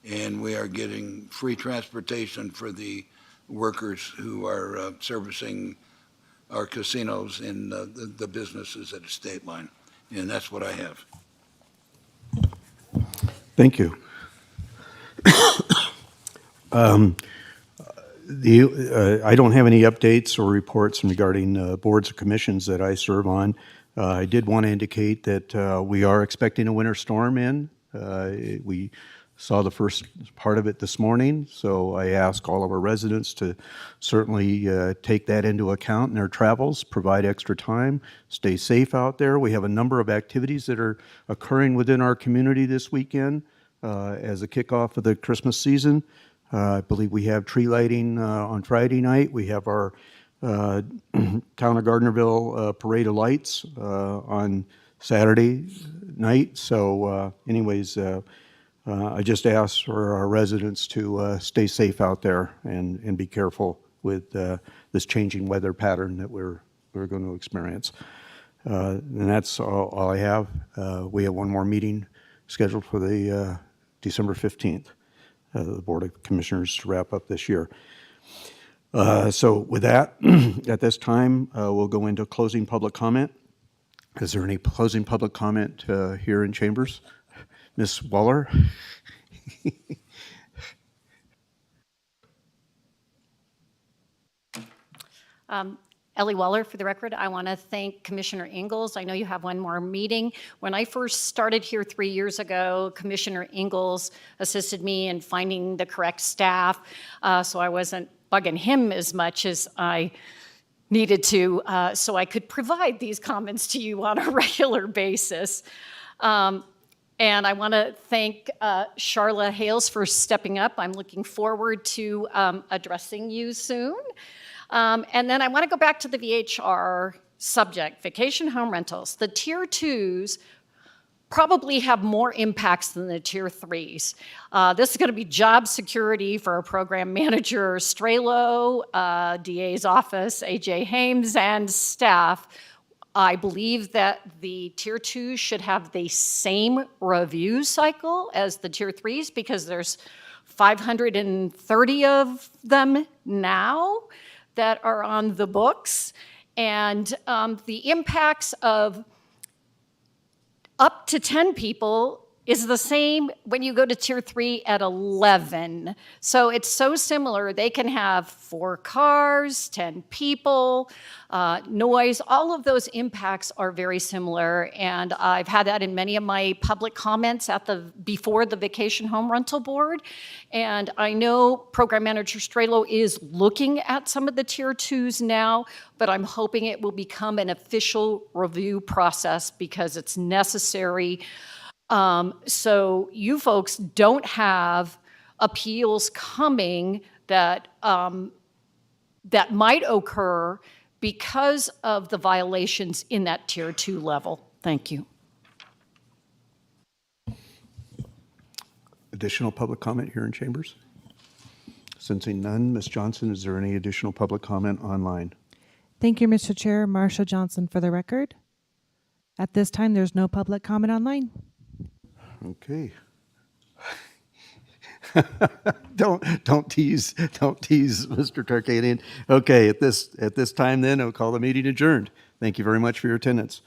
and we are getting free transportation for the workers who are servicing our casinos and the businesses at the state line. And that's what I have. Thank you. I don't have any updates or reports regarding boards or commissions that I serve on. I did want to indicate that we are expecting a winter storm in. We saw the first part of it this morning, so I ask all of our residents to certainly take that into account in their travels, provide extra time, stay safe out there. We have a number of activities that are occurring within our community this weekend as a kickoff of the Christmas season. I believe we have tree lighting on Friday night. We have our Town of Gardnerville Parade of Lights on Saturday night. So anyways, I just ask for our residents to stay safe out there and be careful with this changing weather pattern that we're going to experience. And that's all I have. We have one more meeting scheduled for the December 15th, the Board of Commissioners to wrap up this year. So with that, at this time, we'll go into closing public comment. Is there any closing public comment here in chambers? Ms. Waller? Ellie Waller, for the record. I want to thank Commissioner Ingalls. I know you have one more meeting. When I first started here 3 years ago, Commissioner Ingalls assisted me in finding the correct staff, so I wasn't bugging him as much as I needed to, so I could provide these comments to you on a regular basis. And I want to thank Charla Hales for stepping up. I'm looking forward to addressing you soon. And then I want to go back to the VHR subject, vacation home rentals. The tier 2s probably have more impacts than the tier 3s. This is going to be job security for our program manager, Strelo, DA's office, AJ Hames, and staff. I believe that the tier 2s should have the same review cycle as the tier 3s because there's 530 of them now that are on the books. And the impacts of up to 10 people is the same when you go to tier 3 at 11. So it's so similar. They can have 4 cars, 10 people, noise. All of those impacts are very similar. And I've had that in many of my public comments before the Vacation Home Rental Board. And I know Program Manager Strelo is looking at some of the tier 2s now, but I'm hoping it will become an official review process because it's necessary. So you folks don't have appeals coming that that might occur because of the violations in that tier 2 level. Thank you. Additional public comment here in chambers? Sensing none, Ms. Johnson, is there any additional public comment online? Thank you, Mr. Chair. Marsha Johnson for the record. At this time, there's no public comment online. Okay. Don't tease, Mr. Tarkanian. Okay, at this time then, I'll call the meeting adjourned. Thank you very much for your attendance.